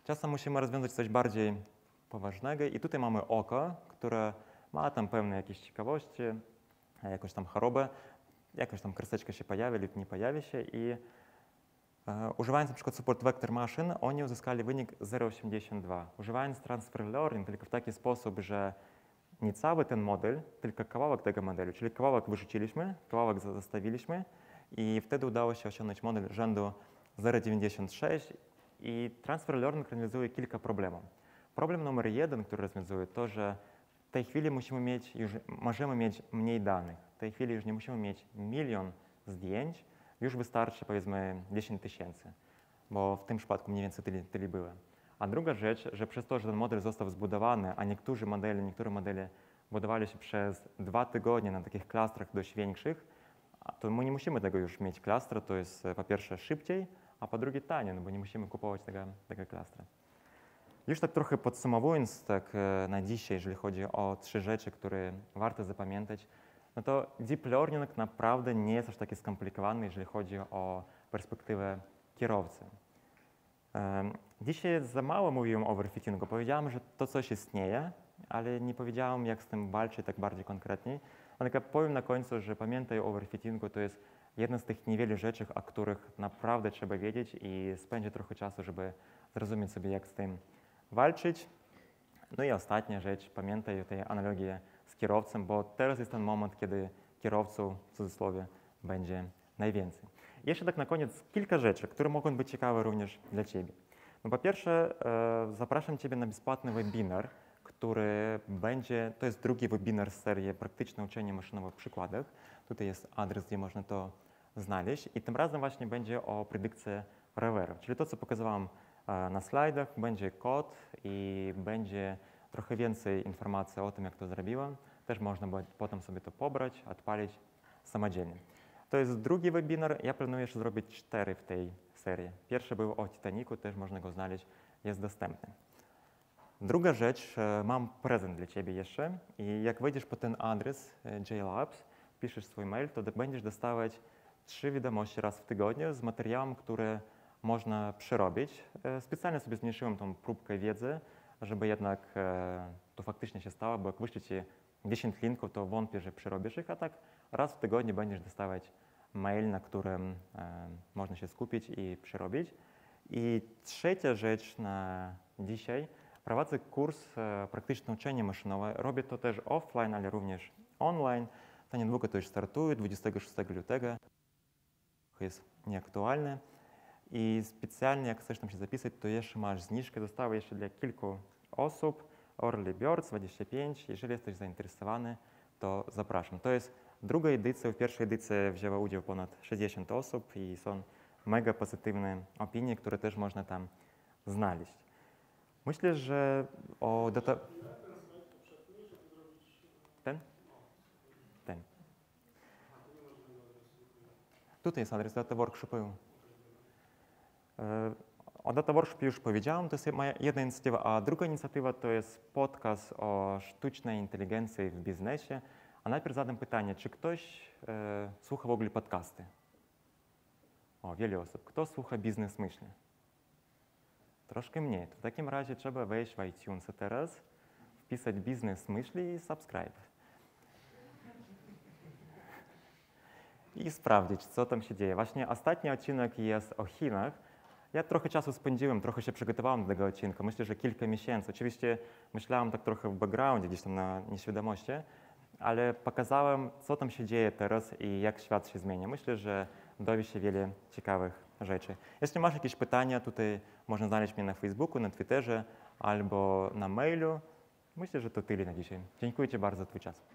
Czasem musimy rozwiązać coś bardziej poważnego i tutaj mamy oko, które ma tam pewne jakieś ciekawości, jakąś tam chorobę, jakaś tam kreseczka się pojawia lub nie pojawia się i używając na przykład support vector maszyn, oni uzyskali wynik 0,82. Używając transfer learning tylko w taki sposób, że nie cały ten model, tylko kawałek tego modelu, czyli kawałek wyrzuciliśmy, kawałek zostawiliśmy i wtedy udało się osiągnąć model rzędu 0,96 i transfer learning rozwiązuje kilka problemów. Problem numer 1, który rozwiązuje, to, że w tej chwili możemy mieć mniej danych. W tej chwili już nie musimy mieć 1 milion zdjęć, już wystarczy powiedzmy 10 000, bo w tym przypadku mniej więcej tyle było. A druga rzecz, że przez to, że ten model został zbudowany, a niektóre modele budowali się przez 2 tygodnie na takich klastrach dość większych, to my nie musimy tego już mieć klastra, to jest po pierwsze szybciej, a po drugie taniej, no bo nie musimy kupować tego klastra. Już tak trochę podsumowując tak na dzisiaj, jeżeli chodzi o 3 rzeczy, które warto zapamiętać, no to deep learning naprawdę nie jest aż taki skomplikowany, jeżeli chodzi o perspektywę kierowcy. Dzisiaj za mało mówiłem o overfittingu. Powiedziałem, że to coś istnieje, ale nie powiedziałem, jak z tym walczyć tak bardziej konkretnie. Ale jak powiem na końcu, że pamiętaj o overfittingu, to jest jedna z tych niewielu rzeczy, o których naprawdę trzeba wiedzieć i spędzić trochę czasu, żeby zrozumieć sobie, jak z tym walczyć. No i ostatnia rzecz, pamiętaj o tej analogii z kierowcą, bo teraz jest ten moment, kiedy kierowców, w cudzysłowie, będzie najwięcej. Jeszcze tak na koniec kilka rzeczy, które mogą być ciekawe również dla Ciebie. No po pierwsze, zapraszam Ciebie na bezpłatny webinar, który będzie, to jest drugi webinar z serii Praktyczne uczenie maszynowe w przykładach. Tutaj jest adres, gdzie można to znaleźć i tym razem właśnie będzie o predykcji roweru, czyli to, co pokazywałem na slajdach, będzie kod i będzie trochę więcej informacji o tym, jak to zrobiłem. Też można będzie potem sobie to pobrać, odpalić samodzielnie. To jest drugi webinar, ja planuję jeszcze zrobić 4 w tej serii. Pierwszy był o Titanicu, też można go znaleźć, jest dostępny. Druga rzecz, mam prezent dla Ciebie jeszcze i jak wejdziesz po ten adres JLabs, piszesz swój mail, to będziesz dostawać 3 wiadomości raz w tygodniu z materiałem, który można przerobić. Specjalnie sobie zmniejszyłem tą próbkę wiedzy, żeby jednak to faktycznie się stało, bo jak wyślę Ci 10 linków, to wątpię, że przerobisz ich, a tak raz w tygodniu będziesz dostawać mail, na którym można się skupić i przerobić. I trzecia rzecz na dzisiaj. Prowadzę kurs Praktyczne uczenie maszynowe. Robię to też offline, ale również online. To niedługo to już startuje, 26 lutego. Jest nieaktualne. I specjalnie, jak chcesz tam się zapisać, to jeszcze masz zniżkę. Została jeszcze dla kilku osób. Early Birds 25. Jeżeli jesteś zainteresowany, to zapraszam. To jest druga edycja. W pierwszej edycji wzięło udział ponad 60 osób i są mega pozytywne opinie, które też można tam znaleźć. Myślę, że o data... Ten? Ten. Tutaj jest adres data workshopu. O data workshopie już powiedziałem, to jest moja jedna inicjatywa, a druga inicjatywa to jest podcast o sztucznej inteligencji w biznesie. A najpierw zadam pytanie, czy ktoś słucha w ogóle podcasty? O, wiele osób. Kto słucha Biznes Myśli? Troszkę mniej. W takim razie trzeba wejść w iTunes teraz, wpisać Biznes Myśli i subscribe. I sprawdzić, co tam się dzieje. Właśnie ostatni odcinek jest o Chinach. Ja trochę czasu spędziłem, trochę się przygotowałem do tego odcinka. Myślę, że kilka miesięcy. Oczywiście myślałem tak trochę w backgroundzie, gdzieś tam na nieświadomości, ale pokazałem, co tam się dzieje teraz i jak świat się zmienia. Myślę, że dowiesz się wiele ciekawych rzeczy. Jeśli masz jakieś pytania, tutaj można znaleźć mnie na Facebooku, na Twitterze albo na mailu. Myślę, że to tyle na dzisiaj. Dziękuję Ci bardzo za Twój czas.